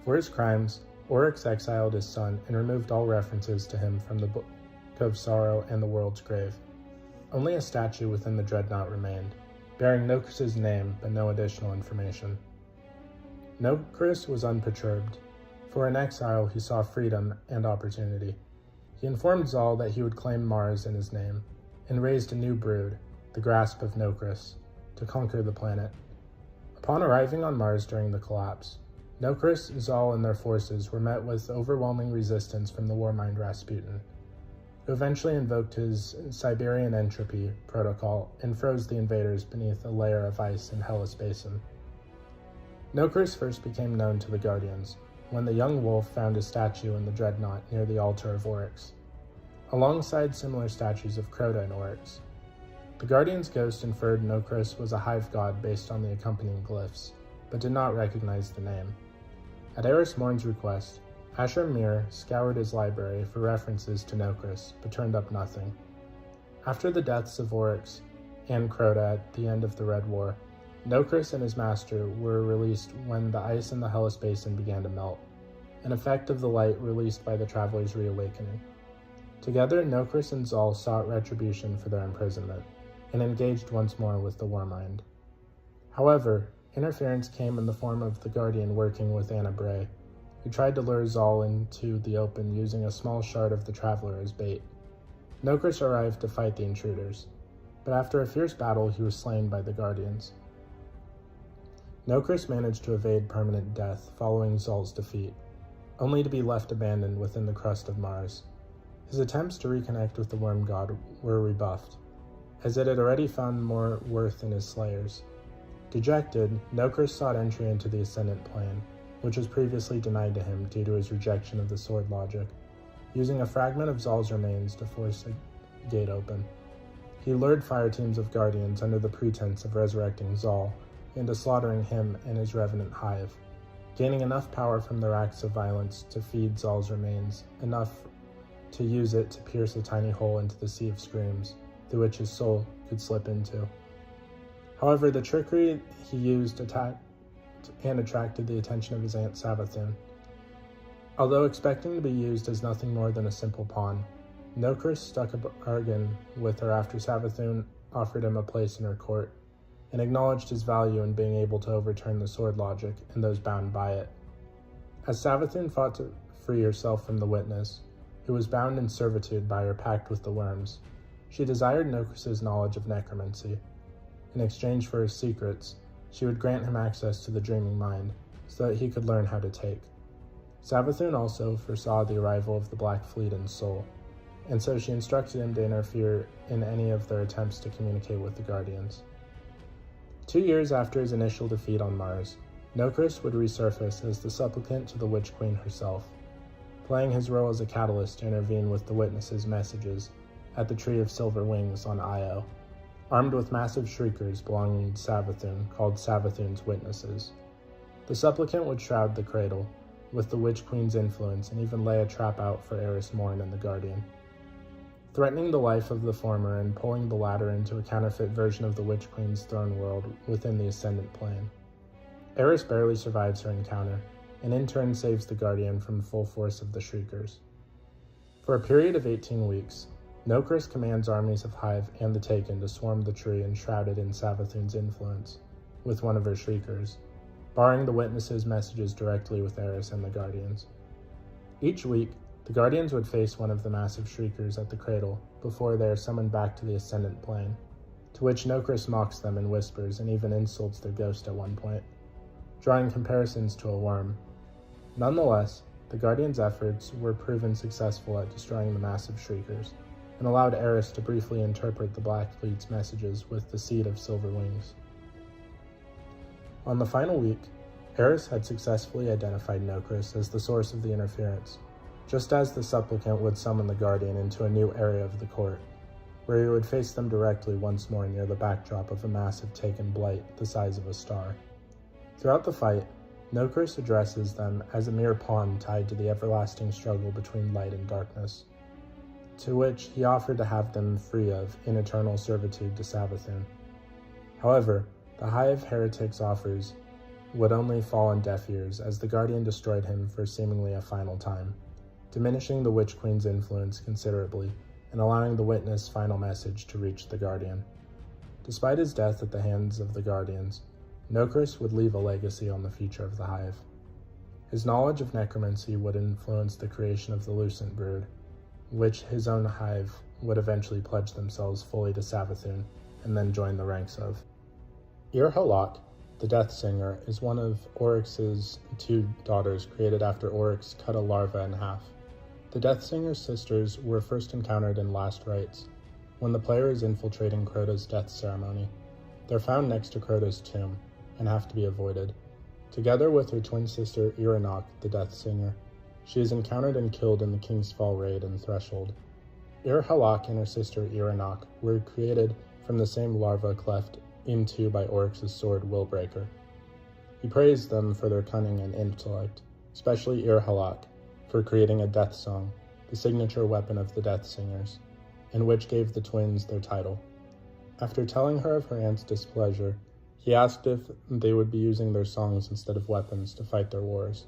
For his crimes, ORYX exiled his son and removed all references to him from the Book of Sorrow and the World's Grave. Only a statue within the dreadnought remained, bearing Nokris' name but no additional information. Nokris was unperturbed, for in exile he saw freedom and opportunity. He informed Zal that he would claim Mars in his name, and raised a new brood, the Grasp of Nokris, to conquer the planet. Upon arriving on Mars during the collapse, Nokris, Zal, and their forces were met with overwhelming resistance from the warmind Rasputin, who eventually invoked his Siberian Entropy protocol and froze the invaders beneath a layer of ice in Hellas Basin. Nokris first became known to the Guardians when the young wolf found a statue in the dreadnought near the altar of ORYX, alongside similar statues of Crota and ORYX. The Guardian's ghost inferred Nokris was a hive god based on the accompanying glyphs, but did not recognize the name. At Eris Morn's request, Asher Mir scoured his library for references to Nokris, but turned up nothing. After the deaths of ORYX and Crota at the end of the Red War, Nokris and his master were released when the ice in the Hellas Basin began to melt, an effect of the light released by the Traveler's reawakening. Together, Nokris and Zal sought retribution for their imprisonment, and engaged once more with the Warmind. However, Interference came in the form of the Guardian working with Anna Bray, who tried to lure Zal into the open using a small shard of the Traveler as bait. Nokris arrived to fight the intruders, but after a fierce battle he was slain by the Guardians. Nokris managed to evade permanent death following Zal's defeat, only to be left abandoned within the crust of Mars. His attempts to reconnect with the Worm God were rebuffed, as it had already found more worth in his slayers. Dejected, Nokris sought entry into the Ascendant Plane, which was previously denied to him due to his rejection of the sword logic, using a fragment of Zal's remains to force a gate open. He lured fire teams of Guardians under the pretense of resurrecting Zal into slaughtering him and his revenant hive, gaining enough power from their acts of violence to feed Zal's remains, enough to use it to pierce a tiny hole into the Sea of Screams, through which his soul could slip into. However, the trickery he used attacked and attracted the attention of his aunt Savathun. Although expecting to be used as nothing more than a simple pawn, Nokris struck a bargain with her after Savathun offered him a place in her court, and acknowledged his value in being able to overturn the sword logic and those bound by it. As Savathun fought to free herself from the Witness, who was bound in servitude by her pact with the Worms, she desired Nokris' knowledge of necromancy. In exchange for his secrets, she would grant him access to the Dreaming Mind, so that he could learn how to take. Savathun also foresaw the arrival of the Black Fleet in Sol, and so she instructed him to interfere in any of their attempts to communicate with the Guardians. 2 years after his initial defeat on Mars, Nokris would resurface as the supplicant to the Witch Queen herself, playing his role as a catalyst to intervene with the Witness's messages at the Tree of Silver Wings on Io, armed with massive shriekers belonging to Savathun called Savathun's Witnesses. The supplicant would shroud the cradle with the Witch Queen's influence and even lay a trap out for Eris Morn and the Guardian, threatening the life of the former and pulling the latter into a counterfeit version of the Witch Queen's throne world within the Ascendant Plane. Eris barely survives her encounter, and in turn saves the Guardian from the full force of the Shriekers. For a period of 18 weeks, Nokris commands armies of Hive and the Taken to swarm the tree enshrouded in Savathun's influence, with one of her Shriekers, barring the Witness's messages directly with Eris and the Guardians. Each week, the Guardians would face one of the massive Shriekers at the cradle before they are summoned back to the Ascendant Plane, to which Nokris mocks them in whispers and even insults their ghost at one point, drawing comparisons to a worm. Nonetheless, the Guardians' efforts were proven successful at destroying the massive Shriekers, and allowed Eris to briefly interpret the Black Fleet's messages with the Seed of Silver Wings. On the final week, Eris had successfully identified Nokris as the source of the interference, just as the supplicant would summon the Guardian into a new area of the court, where he would face them directly once more near the backdrop of a massive Taken blight the size of a star. Throughout the fight, Nokris addresses them as a mere pawn tied to the everlasting struggle between light and darkness, to which he offered to have them free of in eternal servitude to Savathun. However, the Hive Heretic's offers would only fall on deaf ears as the Guardian destroyed him for seemingly a final time, diminishing the Witch Queen's influence considerably and allowing the Witness' final message to reach the Guardian. Despite his death at the hands of the Guardians, Nokris would leave a legacy on the future of the Hive. His knowledge of necromancy would influence the creation of the Lucent Brood, which his own Hive would eventually pledge themselves fully to Savathun and then join the ranks of. Ir-Halak, the Death Singer, is one of ORYX's 2 daughters created after ORYX cut a larva in half. The Death Singer's sisters were first encountered in Last Rites, when the player is infiltrating Crota's death ceremony. They're found next to Crota's tomb, and have to be avoided. Together with her twin sister Ir-Halak, the Death Singer, she is encountered and killed in the King's Fall raid and Threshold. Ir-Halak and her sister Ir-Halak were created from the same larva cleft into by ORYX's sword Willbreaker. He praised them for their cunning and intellect, especially Ir-Halak, for creating a death song, the signature weapon of the Death Singers, and which gave the twins their title. After telling her of her aunt's displeasure, he asked if they would be using their songs instead of weapons to fight their wars.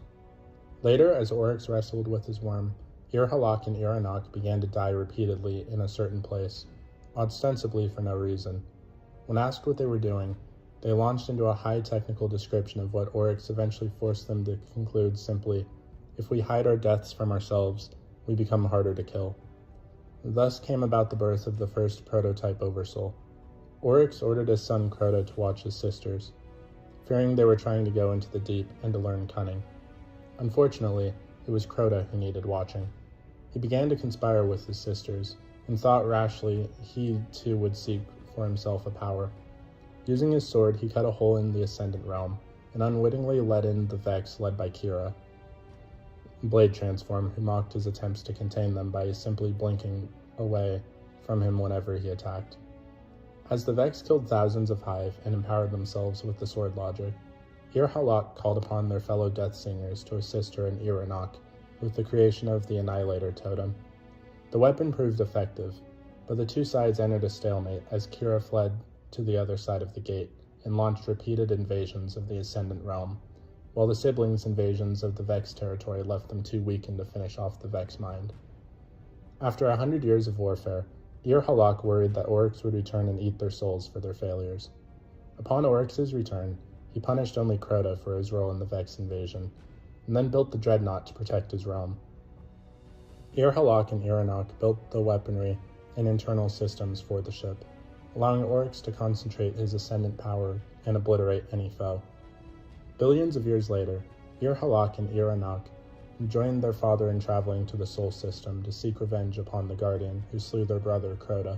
Later, as ORYX wrestled with his worm, Ir-Halak and Ir-Halak began to die repeatedly in a certain place, ostensibly for no reason. When asked what they were doing, They launched into a high technical description of what ORYX eventually forced them to conclude simply, if we hide our deaths from ourselves, we become harder to kill. Thus came about the birth of the first prototype oversoul. ORYX ordered his son Crota to watch his sisters, fearing they were trying to go into the deep and to learn cunning. Unfortunately, it was Crota who needed watching. He began to conspire with his sisters, and thought rashly he too would seek for himself a power. Using his sword, he cut a hole in the ascendant realm, and unwittingly let in the Vex led by Kira, Blade Transform, who mocked his attempts to contain them by simply blinking away from him whenever he attacked. As the Vex killed thousands of Hive and empowered themselves with the sword logic, Ir-Halak called upon their fellow Death Singers to assist her in Iranok with the creation of the Annihilator Totem. The weapon proved effective, but the two sides entered a stalemate as Kira fled to the other side of the gate and launched repeated invasions of the Ascendant Realm, while the siblings' invasions of the Vex territory left them too weakened to finish off the Vex mind. After 100 years of warfare, Ir-Halak worried that ORYX would return and eat their souls for their failures. Upon ORYX's return, he punished only Crota for his role in the Vex invasion, and then built the Dreadnought to protect his realm. Ir-Halak and Iranok built the weaponry and internal systems for the ship, allowing ORYX to concentrate his ascendant power and obliterate any foe. Billions of years later, Ir-Halak and Iranok joined their father in traveling to the Sol System to seek revenge upon the Guardian who slew their brother Crota.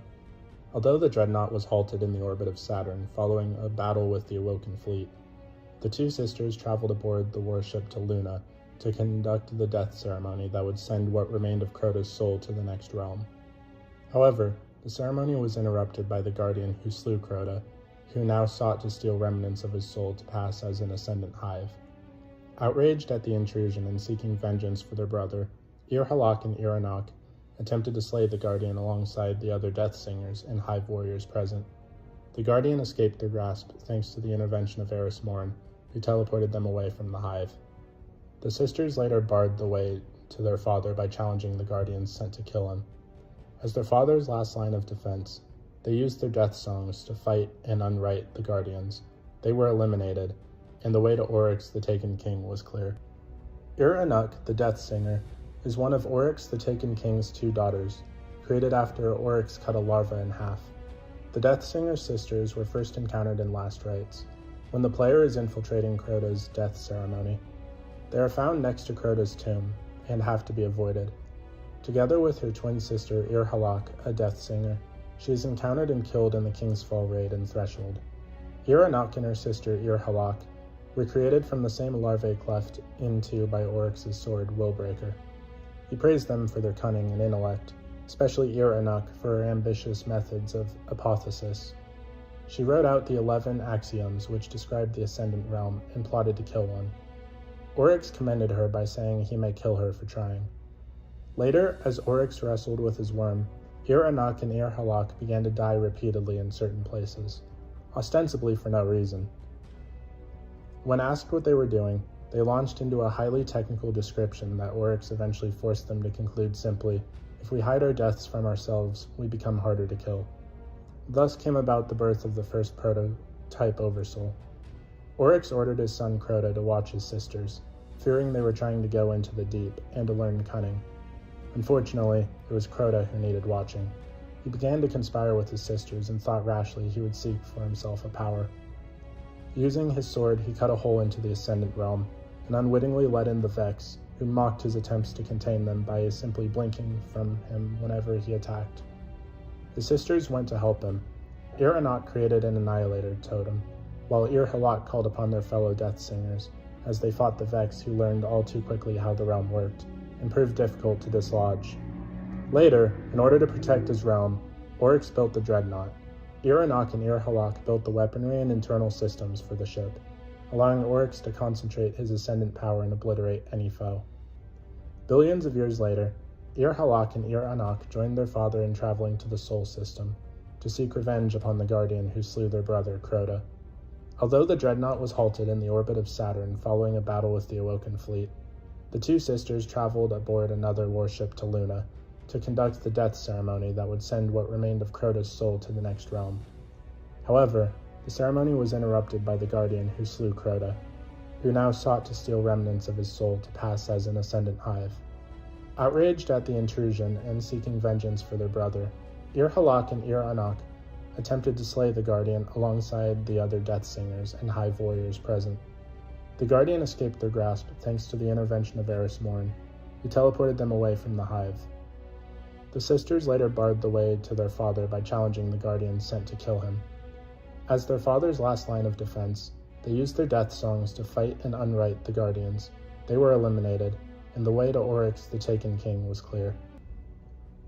Although the Dreadnought was halted in the orbit of Saturn following a battle with the Awoken fleet, the two sisters traveled aboard the warship to Luna to conduct the death ceremony that would send what remained of Crota's soul to the next realm. However, the ceremony was interrupted by the Guardian who slew Crota, who now sought to steal remnants of his soul to pass as an Ascendant Hive. Outraged at the intrusion and seeking vengeance for their brother, Ir-Halak and Iranok attempted to slay the Guardian alongside the other Death Singers and Hive warriors present. The Guardian escaped their grasp thanks to the intervention of Eris Morn, who teleported them away from the Hive. The sisters later barred the way to their father by challenging the Guardians sent to kill him. As their father's last line of defense, they used their death songs to fight and unright the Guardians. They were eliminated, and the way to ORYX the Taken King was clear. Ir-Anuk, the Death Singer, is one of ORYX the Taken King's two daughters, created after ORYX cut a larva in half. The Death Singer's sisters were first encountered in Last Rites, when the player is infiltrating Crota's death ceremony. They are found next to Crota's tomb, and have to be avoided. Together with her twin sister Ir-Halak, a Death Singer, she is encountered and killed in the King's Fall raid in Threshold. Ir-Anuk and her sister Ir-Halak were created from the same larvae cleft into by ORYX's sword, Willbreaker. He praised them for their cunning and intellect, especially Ir-Anuk for her ambitious methods of apotheosis. She wrote out the 11 axioms which described the Ascendant Realm and plotted to kill one. ORYX commended her by saying he may kill her for trying. Later, as ORYX wrestled with his worm, Ir-Anuk and Ir-Halak began to die repeatedly in certain places, ostensibly for no reason. When asked what they were doing, they launched into a highly technical description that ORYX eventually forced them to conclude simply, if we hide our deaths from ourselves, we become harder to kill. Thus came about the birth of the first prototype oversoul. ORYX ordered his son Crota to watch his sisters, fearing they were trying to go into the deep and to learn cunning. Unfortunately, it was Crota who needed watching. He began to conspire with his sisters and thought rashly he would seek for himself a power. Using his sword, he cut a hole into the Ascendant Realm, and unwittingly let in the Vex, who mocked his attempts to contain them by simply blinking from him whenever he attacked. His sisters went to help him. Ir-Anok created an Annihilator Totem, while Ir-Halak called upon their fellow Death Singers, as they fought the Vex who learned all too quickly how the realm worked, and proved difficult to dislodge. Later, in order to protect his realm, ORYX built the Dreadnought. Ir-Anok and Ir-Halak built the weaponry and internal systems for the ship, allowing ORYX to concentrate his ascendant power and obliterate any foe. Billions of years later, Ir-Halak and Ir-Anok joined their father in traveling to the Sol System to seek revenge upon the Guardian who slew their brother Crota. Although the Dreadnought was halted in the orbit of Saturn following a battle with the Awoken fleet, the two sisters traveled aboard another warship to Luna to conduct the death ceremony that would send what remained of Crota's soul to the next realm. However, The ceremony was interrupted by the guardian who slew Crota, who now sought to steal remnants of his soul to pass as an ascendant hive. Outraged at the intrusion and seeking vengeance for their brother, Ir-Halak and Ir-Anak attempted to slay the guardian alongside the other death singers and hive warriors present. The guardian escaped their grasp thanks to the intervention of Eris Morn, who teleported them away from the hive. The sisters later barred the way to their father by challenging the guardian sent to kill him. As their father's last line of defense, they used their death songs to fight and unright the guardians. They were eliminated, and the way to ORYX the Taken King was clear.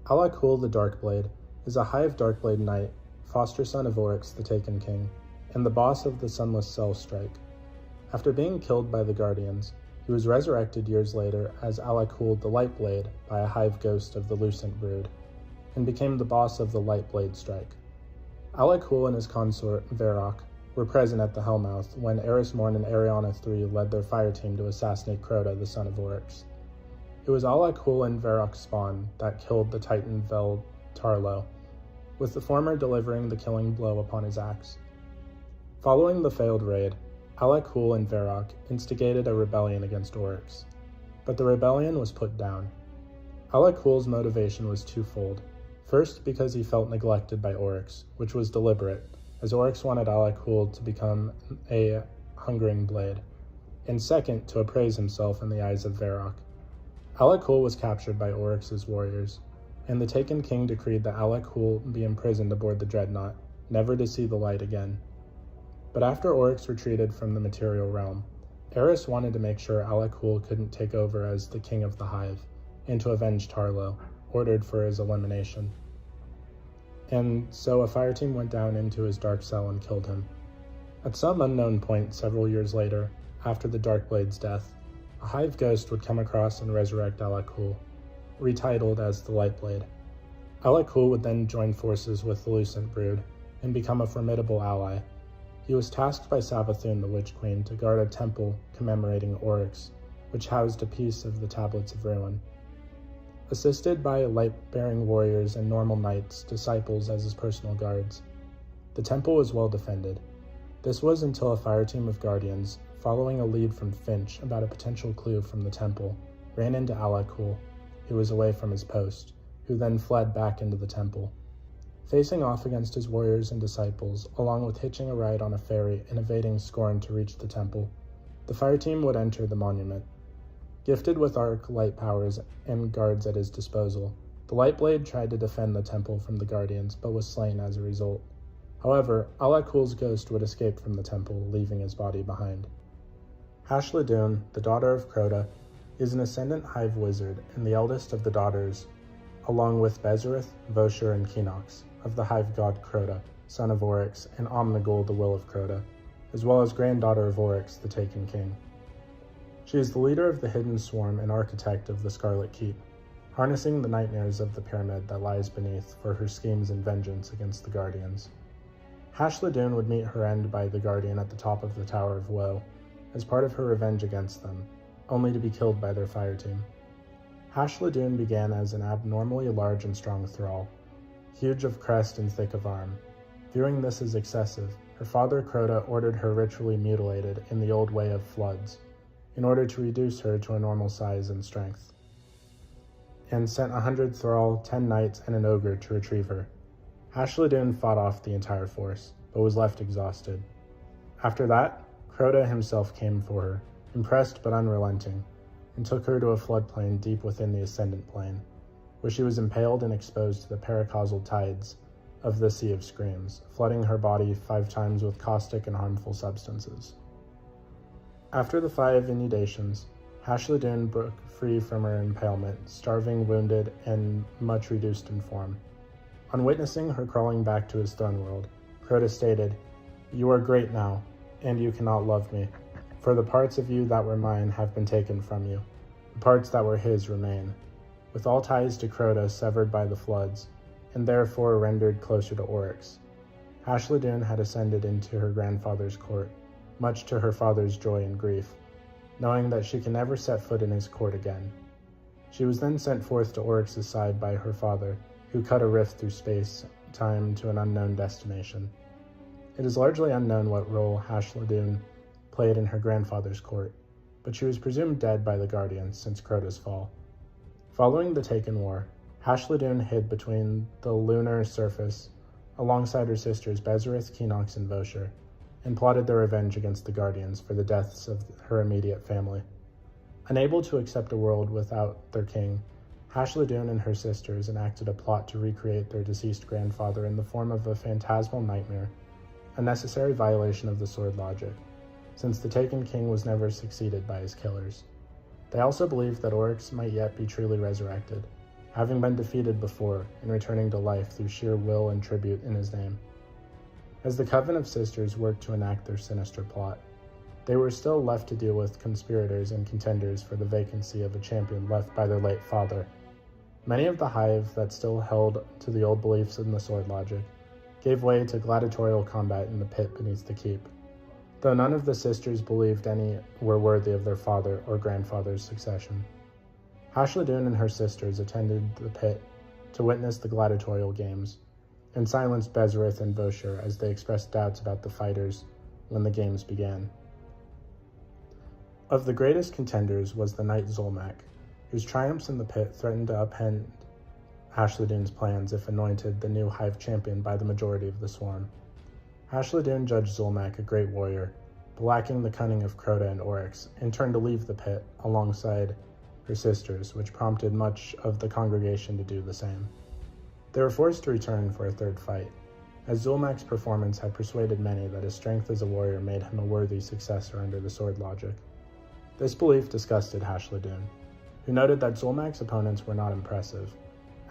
Alak-Hul the Darkblade is a hive Darkblade knight, foster son of ORYX the Taken King, and the boss of the Sunless Cell Strike. After being killed by the guardians, he was resurrected years later as Alak-Hul the Lightblade by a hive ghost of the Lucent Brood, and became the boss of the Lightblade Strike. Alak-Hul and his consort, Varrock, were present at the Hellmouth when Eris Morn and Ariana III led their fire team to assassinate Crota, the son of ORYX. It was Alak-Hul and Varrock's spawn that killed the Titan Vel Tarlo, with the former delivering the killing blow upon his axe. Following the failed raid, Alak-Hul and Varrock instigated a rebellion against ORYX, but the rebellion was put down. Alak-Hul's motivation was twofold. First, because he felt neglected by ORYX, which was deliberate, as ORYX wanted Alak-Hul to become a hungering blade, and second, to appraise himself in the eyes of Varrock. Alak-Hul was captured by ORYX's warriors, and the Taken King decreed that Alak-Hul be imprisoned aboard the Dreadnought, never to see the light again. But after ORYX retreated from the material realm, Eris wanted to make sure Alak-Hul couldn't take over as the king of the hive, and to avenge Tarlo, ordered for his elimination. And so a fire team went down into his dark cell and killed him. At some unknown point several years later, after the Darkblade's death, a hive ghost would come across and resurrect Alak-Hul, retitled as the Lightblade. Alak-Hul would then join forces with the Lucent Brood and become a formidable ally. He was tasked by Savathun, the Witch Queen, to guard a temple commemorating ORYX, which housed a piece of the Tablets of Ruin. Assisted by light-bearing warriors and normal knights, disciples as his personal guards, the temple was well defended. This was until a fire team of guardians, following a lead from Finch about a potential clue from the temple, ran into Alak-Hul, who was away from his post, who then fled back into the temple. Facing off against his warriors and disciples, along with hitching a ride on a ferry and evading scorn to reach the temple, the fire team would enter the monument. Gifted with arc light powers and guards at his disposal, the Lightblade tried to defend the temple from the guardians, but was slain as a result. However, Alak-Hul's ghost would escape from the temple, leaving his body behind. Hashladun, the daughter of Crota, is an ascendant hive wizard and the eldest of the daughters, along with Bezerith, Voshur, and Kinox, of the hive god Crota, son of ORYX, and Omnigul, the will of Crota, as well as granddaughter of ORYX, the Taken King. She is the leader of the Hidden Swarm and architect of the Scarlet Keep, harnessing the nightmares of the pyramid that lies beneath for her schemes and vengeance against the Guardians. Hashladun would meet her end by the Guardian at the top of the Tower of Woe, as part of her revenge against them, only to be killed by their fire team. Hashladun began as an abnormally large and strong thrall, huge of crest and thick of arm. Viewing this as excessive, her father Crota ordered her ritually mutilated in the old way of floods, in order to reduce her to a normal size and strength, and sent 100 thrall, 10 knights, and an ogre to retrieve her. Hashladun fought off the entire force, but was left exhausted. After that, Crota himself came for her, impressed but unrelenting, and took her to a floodplain deep within the Ascendant Plane, where she was impaled and exposed to the paracausal tides of the Sea of Screams, flooding her body 5 times with caustic and harmful substances. After the 5 inundations, Hashladun broke free from her impalement, starving, wounded, and much reduced in form. On witnessing her crawling back to his throne world, Crota stated, "You are great now, and you cannot love me, for the parts of you that were mine have been taken from you. The parts that were his remain." With all ties to Crota severed by the floods, and therefore rendered closer to ORYX, Hashladun had ascended into her grandfather's court, much to her father's joy and grief, knowing that she can never set foot in his court again. She was then sent forth to ORYX's side by her father, who cut a rift through space-time to an unknown destination. It is largely unknown what role Hashladun played in her grandfather's court, but she was presumed dead by the Guardians since Crota's fall. Following the Taken War, Hashladun hid between the lunar surface alongside her sisters Bezereth, Keenox, and Vosher, and plotted their revenge against the Guardians for the deaths of her immediate family. Unable to accept a world without their king, Hashladun and her sisters enacted a plot to recreate their deceased grandfather in the form of a phantasmal nightmare, a necessary violation of the sword logic, since the Taken King was never succeeded by his killers. They also believed that ORYX might yet be truly resurrected, having been defeated before and returning to life through sheer will and tribute in his name. As the Coven of Sisters worked to enact their sinister plot, they were still left to deal with conspirators and contenders for the vacancy of a champion left by their late father. Many of the Hive that still held to the old beliefs in the sword logic gave way to gladiatorial combat in the pit beneath the keep, though none of the sisters believed any were worthy of their father or grandfather's succession. Hashladun and her sisters attended the pit to witness the gladiatorial games, and silenced Bezereth and Vosher as they expressed doubts about the fighters when the games began. Of the greatest contenders was the knight Zulmak, whose triumphs in the pit threatened to upend Hashladun's plans if anointed the new Hive champion by the majority of the swarm. Hashladun judged Zulmak a great warrior, but lacking the cunning of Crota and ORYX, and turned to leave the pit alongside her sisters, which prompted much of the congregation to do the same. They were forced to return for a third fight, as Zulmak's performance had persuaded many that his strength as a warrior made him a worthy successor under the sword logic. This belief disgusted Hashladun, who noted that Zulmak's opponents were not impressive,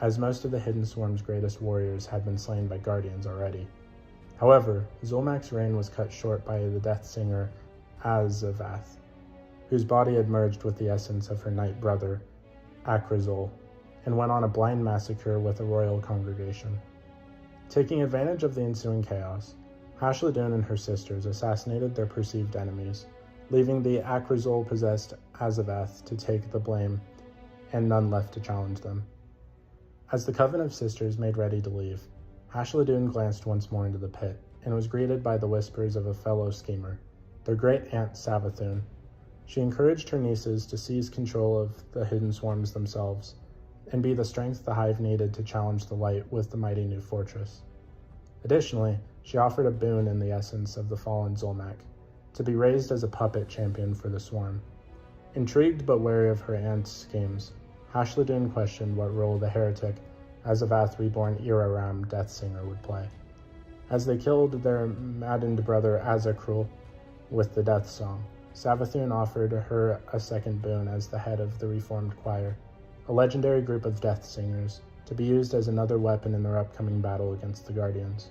as most of the Hidden Swarm's greatest warriors had been slain by Guardians already. However, Zulmak's reign was cut short by the Death Singer Azavath, whose body had merged with the essence of her knight brother, Akrazul, and went on a blind massacre with a royal congregation. Taking advantage of the ensuing chaos, Hashladun and her sisters assassinated their perceived enemies, leaving the Akrazul-possessed Azavath to take the blame, and none left to challenge them. As the Coven of Sisters made ready to leave, Hashladun glanced once more into the pit, and was greeted by the whispers of a fellow schemer, their great-aunt Savathun. She encouraged her nieces to seize control of the Hidden Swarms themselves, and be the strength the Hive needed to challenge the light with the mighty new fortress. Additionally, she offered a boon in the essence of the fallen Zulmak, to be raised as a puppet champion for the Swarm. Intrigued but wary of her aunt's schemes, Hashladun questioned what role the heretic Azavath reborn Iraram Deathsinger would play. As they killed their maddened brother Azakrul with the Death Song, Savathun offered her a second boon as the head of the Reformed Choir, a legendary group of Death Singers, to be used as another weapon in their upcoming battle against the Guardians.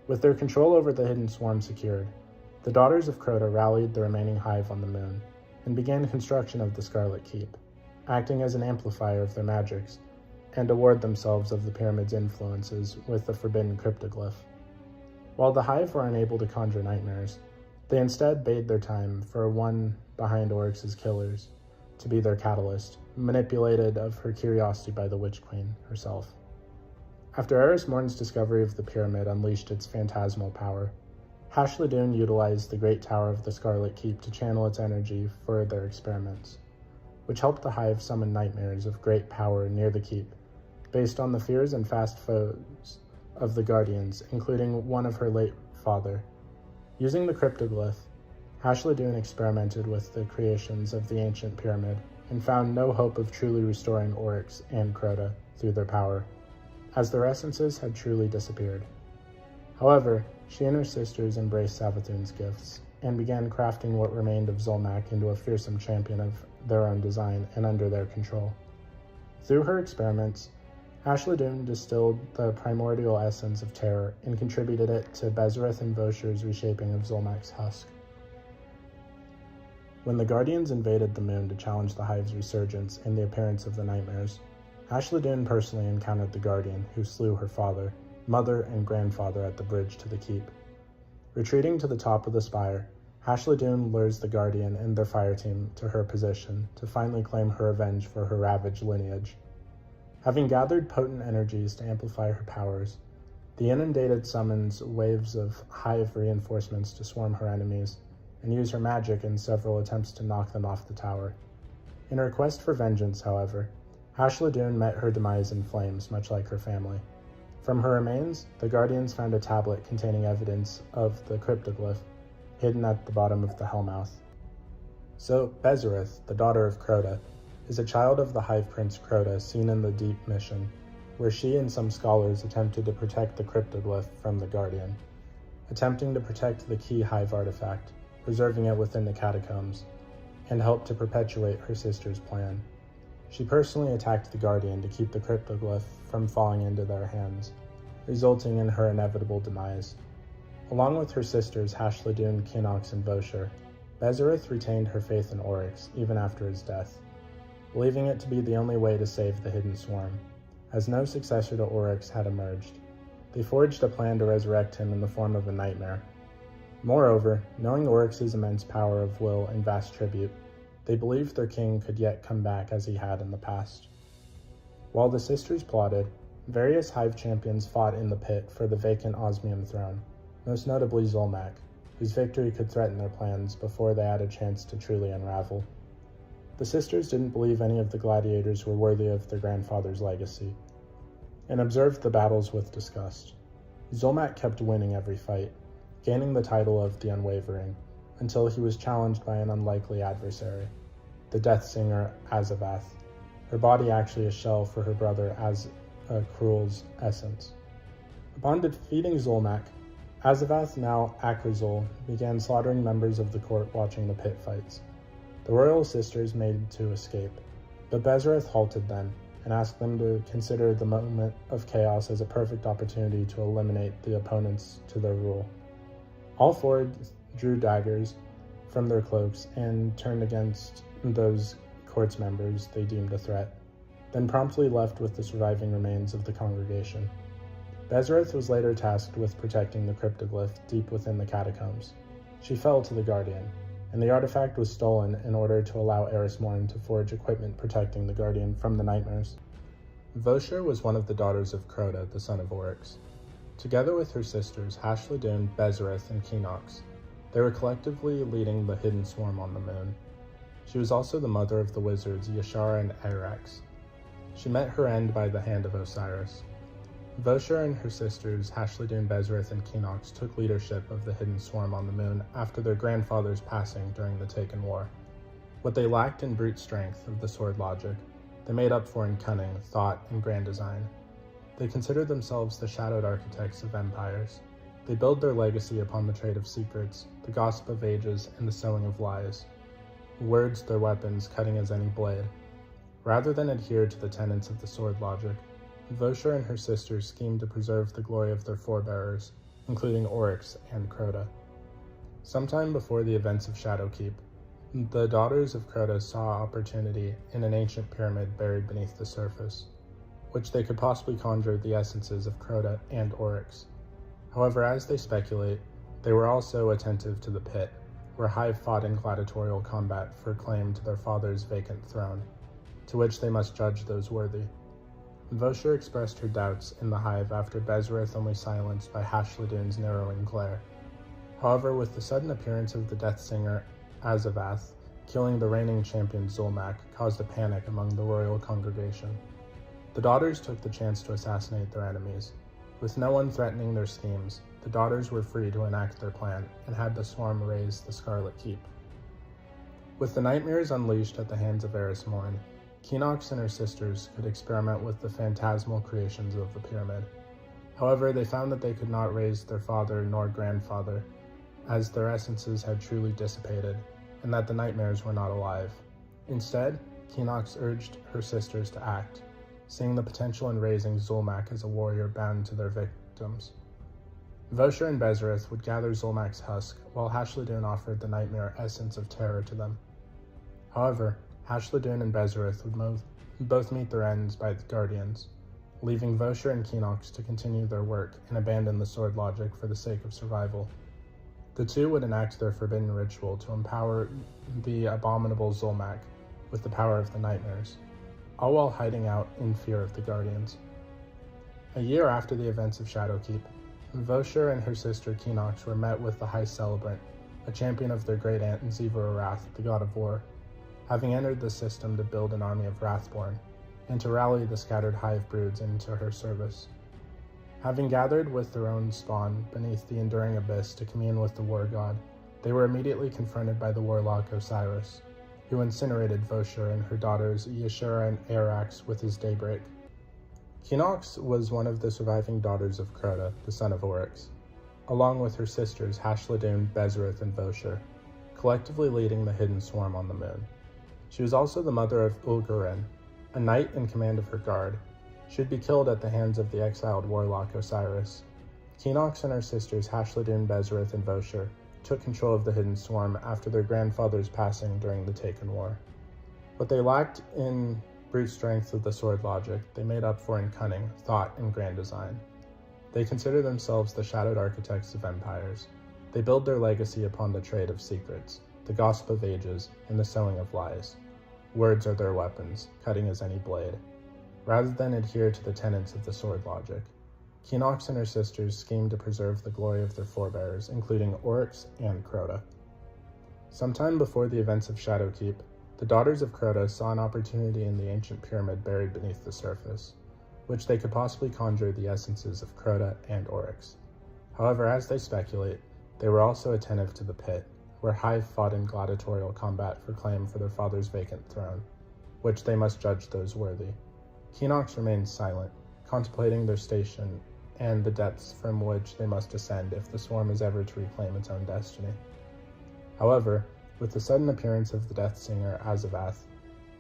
With their control over the Hidden Swarm secured, the Daughters of Crota rallied the remaining Hive on the moon, and began construction of the Scarlet Keep, acting as an amplifier of their magics, and to ward themselves of the pyramid's influences with the forbidden cryptoglyph. While the Hive were unable to conjure nightmares, they instead bade their time for one behind ORYX's killers to be their catalyst, manipulated of her curiosity by the Witch Queen herself. After Eris Morn's discovery of the pyramid unleashed its phantasmal power, Hashladun utilized the Great Tower of the Scarlet Keep to channel its energy for their experiments, which helped the Hive summon nightmares of great power near the keep, based on the fears and fast foes of the Guardians, including one of her late father. Using the cryptoglyph, Hashladun experimented with the creations of the ancient pyramid, and found no hope of truly restoring ORYX and Crota through their power, as their essences had truly disappeared. However, she and her sisters embraced Savathun's gifts, and began crafting what remained of Zulmak into a fearsome champion of their own design and under their control. Through her experiments, Hashladun distilled the primordial essence of terror and contributed it to Bezereth and Vosher's reshaping of Zulmak's husk. When the Guardians invaded the moon to challenge the Hive's resurgence and the appearance of the nightmares, Hashladun personally encountered the Guardian who slew her father, mother, and grandfather at the bridge to the keep. Retreating to the top of the spire, Hashladun lures the Guardian and their fire team to her position to finally claim her revenge for her ravaged lineage. Having gathered potent energies to amplify her powers, The inundated summons waves of hive reinforcements to swarm her enemies, and use her magic in several attempts to knock them off the tower. In her quest for vengeance, however, Hashladun met her demise in flames, much like her family. From her remains, the Guardians found a tablet containing evidence of the cryptoglyph, hidden at the bottom of the Hellmouth. So, Bezereth, the daughter of Crota, is a child of the Hive Prince Crota seen in the Deep Mission, where she and some scholars attempted to protect the cryptoglyph from the Guardian, attempting to protect the key Hive artifact, preserving it within the catacombs, and helped to perpetuate her sister's plan. She personally attacked the Guardian to keep the cryptoglyph from falling into their hands, resulting in her inevitable demise. Along with her sisters Hashladun, Kinox, and Vosher, Bezereth retained her faith in ORYX even after his death, believing it to be the only way to save the Hidden Swarm, as no successor to ORYX had emerged. They forged a plan to resurrect him in the form of a nightmare. Moreover, knowing ORYX's immense power of will and vast tribute, they believed their king could yet come back as he had in the past. While the sisters plotted, various Hive champions fought in the pit for the vacant osmium throne, most notably Zulmak, whose victory could threaten their plans before they had a chance to truly unravel. The sisters didn't believe any of the gladiators were worthy of their grandfather's legacy, and observed the battles with disgust. Zulmak kept winning every fight, gaining the title of the Unwavering, until he was challenged by an unlikely adversary, the Death Singer Azavath, her body actually a shell for her brother Cruel's essence. Upon defeating Zulmak, Azavath, now Akrazul, began slaughtering members of the court watching the pit fights. The royal sisters made to escape, but Bezereth halted them and asked them to consider the moment of chaos as a perfect opportunity to eliminate the opponents to their rule. All four drew daggers from their cloaks and turned against those court's members they deemed a threat, then promptly left with the surviving remains of the congregation. Bezereth was later tasked with protecting the cryptoglyph deep within the catacombs. She fell to the Guardian, and the artifact was stolen in order to allow Eris Morn to forge equipment protecting the Guardian from the nightmares. Vosher was one of the daughters of Crota, the son of ORYX. Together with her sisters Hashladun, Bezereth, and Kinox, they were collectively leading the Hidden Swarm on the moon. She was also the mother of the wizards Yashara and Irax. She met her end by the hand of Osiris. Vosher and her sisters Hashladun, Bezereth, and Kinox took leadership of the Hidden Swarm on the moon after their grandfather's passing during the Taken War. What they lacked in brute strength of the sword logic, they made up for in cunning, thought, and grand design. They considered themselves the shadowed architects of empires. They build their legacy upon the trade of secrets, the gossip of ages, and the sowing of lies. Words their weapons, cutting as any blade. Rather than adhere to the tenets of the sword logic, Vosher and her sisters schemed to preserve the glory of their forebearers, including ORYX and Crota. Sometime before the events of Shadowkeep, the daughters of Crota saw opportunity in an ancient pyramid buried beneath the surface, which they could possibly conjure the essences of Crota and ORYX. However, as they speculate, they were also attentive to the pit, where Hive fought in gladiatorial combat for claim to their father's vacant throne, to which they must judge those worthy. Vosher expressed her doubts in the Hive after Bezereth only silenced by Hashladun's narrowing glare. However, with the sudden appearance of the Death Singer Azavath, killing the reigning champion Zulmak caused a panic among the royal congregation. The daughters took the chance to assassinate their enemies. With no one threatening their schemes, the daughters were free to enact their plan and had the swarm raise the Scarlet Keep. With the nightmares unleashed at the hands of Eris Morn, Kinox and her sisters could experiment with the phantasmal creations of the pyramid. However, they found that they could not raise their father nor grandfather, as their essences had truly dissipated, and that the nightmares were not alive. Instead, Kinox urged her sisters to act, seeing the potential in raising Zulmak as a warrior bound to their victims. Vosher and Bezereth would gather Zulmak's husk, while Hashladun offered the nightmare essence of terror to them. However, Hashladun and Bezereth would both meet their ends by the Guardians, leaving Vosher and Kinox to continue their work and abandon the sword logic for the sake of survival. The two would enact their forbidden ritual to empower the abominable Zulmak with the power of the nightmares, all while hiding out in fear of the Guardians. A year after the events of Shadowkeep, Vosher and her sister Keenox were met with the High Celebrant, a champion of their great aunt Wrath, the god of war, having entered the system to build an army of Wrathborn, and to rally the scattered hive broods into her service. Having gathered with their own spawn beneath the enduring abyss to commune with the war god, they were immediately confronted by the warlock Osiris, who incinerated Vosher and her daughters Yashura and Arax with his daybreak. Keenox was one of the surviving daughters of Crota, the son of ORYX, along with her sisters Hashladun, Bezrith, and Vosher, collectively leading the hidden swarm on the moon. She was also the mother of Ulgarin, a knight in command of her guard. She would be killed at the hands of the exiled warlock Osiris. Keenox and her sisters Hashladun, Bezrith, and Vosher took control of the hidden swarm after their grandfather's passing during the Taken War. What they lacked in brute strength of the sword logic, they made up for in cunning, thought, and grand design. They consider themselves the shadowed architects of empires. They build their legacy upon the trade of secrets, the gossip of ages, and the sowing of lies. Words are their weapons, cutting as any blade. Rather than adhere to the tenets of the sword logic, Keenox and her sisters schemed to preserve the glory of their forebears, including ORYX and Crota. Sometime before the events of Shadowkeep, the daughters of Crota saw an opportunity in the ancient pyramid buried beneath the surface, which they could possibly conjure the essences of Crota and ORYX. However, as they speculate, they were also attentive to the pit, where Hive fought in gladiatorial combat for claim for their father's vacant throne, which they must judge those worthy. Keenox remained silent, contemplating their station and the depths from which they must descend if the swarm is ever to reclaim its own destiny. However, with the sudden appearance of the Death Singer Azavath,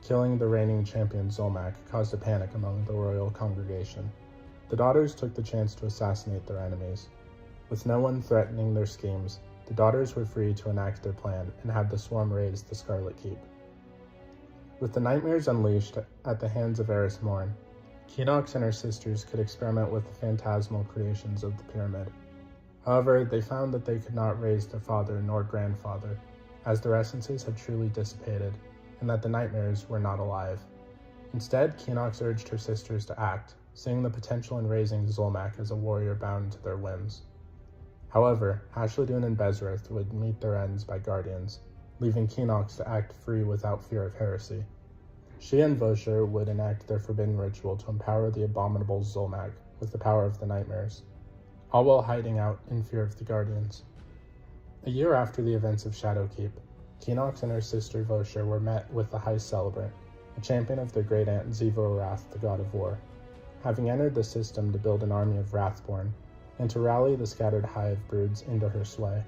killing the reigning champion Zolmak caused a panic among the royal congregation. The daughters took the chance to assassinate their enemies. With no one threatening their schemes, the daughters were free to enact their plan and have the swarm raise the Scarlet Keep. With the nightmares unleashed at the hands of Eris Morn, Keenox and her sisters could experiment with the phantasmal creations of the pyramid. However, they found that they could not raise their father nor grandfather, as their essences had truly dissipated, and that the nightmares were not alive. Instead, Keenox urged her sisters to act, seeing the potential in raising Zolmak as a warrior bound to their whims. However, Hashladun and Bezrith would meet their ends by guardians, leaving Keenox to act free without fear of heresy. She and Vosher would enact their forbidden ritual to empower the abominable Zolmak with the power of the nightmares, all while hiding out in fear of the guardians. A year after the events of Shadowkeep, Keenox and her sister Vosher were met with the High Celebrant, a champion of their great aunt Wrath, the god of war, having entered the system to build an army of Wrathborn, and to rally the scattered hive broods into her sway.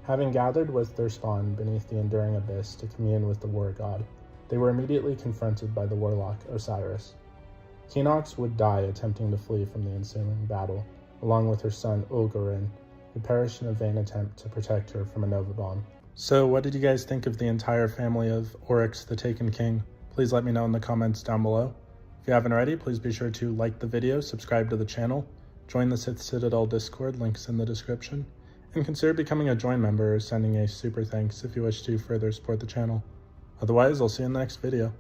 Having gathered with their spawn beneath the enduring abyss to commune with the war god, they were immediately confronted by the warlock Osiris. Keenox would die attempting to flee from the ensuing battle, along with her son Ulgarin, who perished in a vain attempt to protect her from a Nova bomb. So what did you guys think of the entire family of ORYX, the Taken King? Please let me know in the comments down below. If you haven't already, please be sure to like the video, subscribe to the channel, join the Sith Citadel Discord, links in the description, and consider becoming a join member or sending a super thanks if you wish to further support the channel. Otherwise, I'll see you in the next video.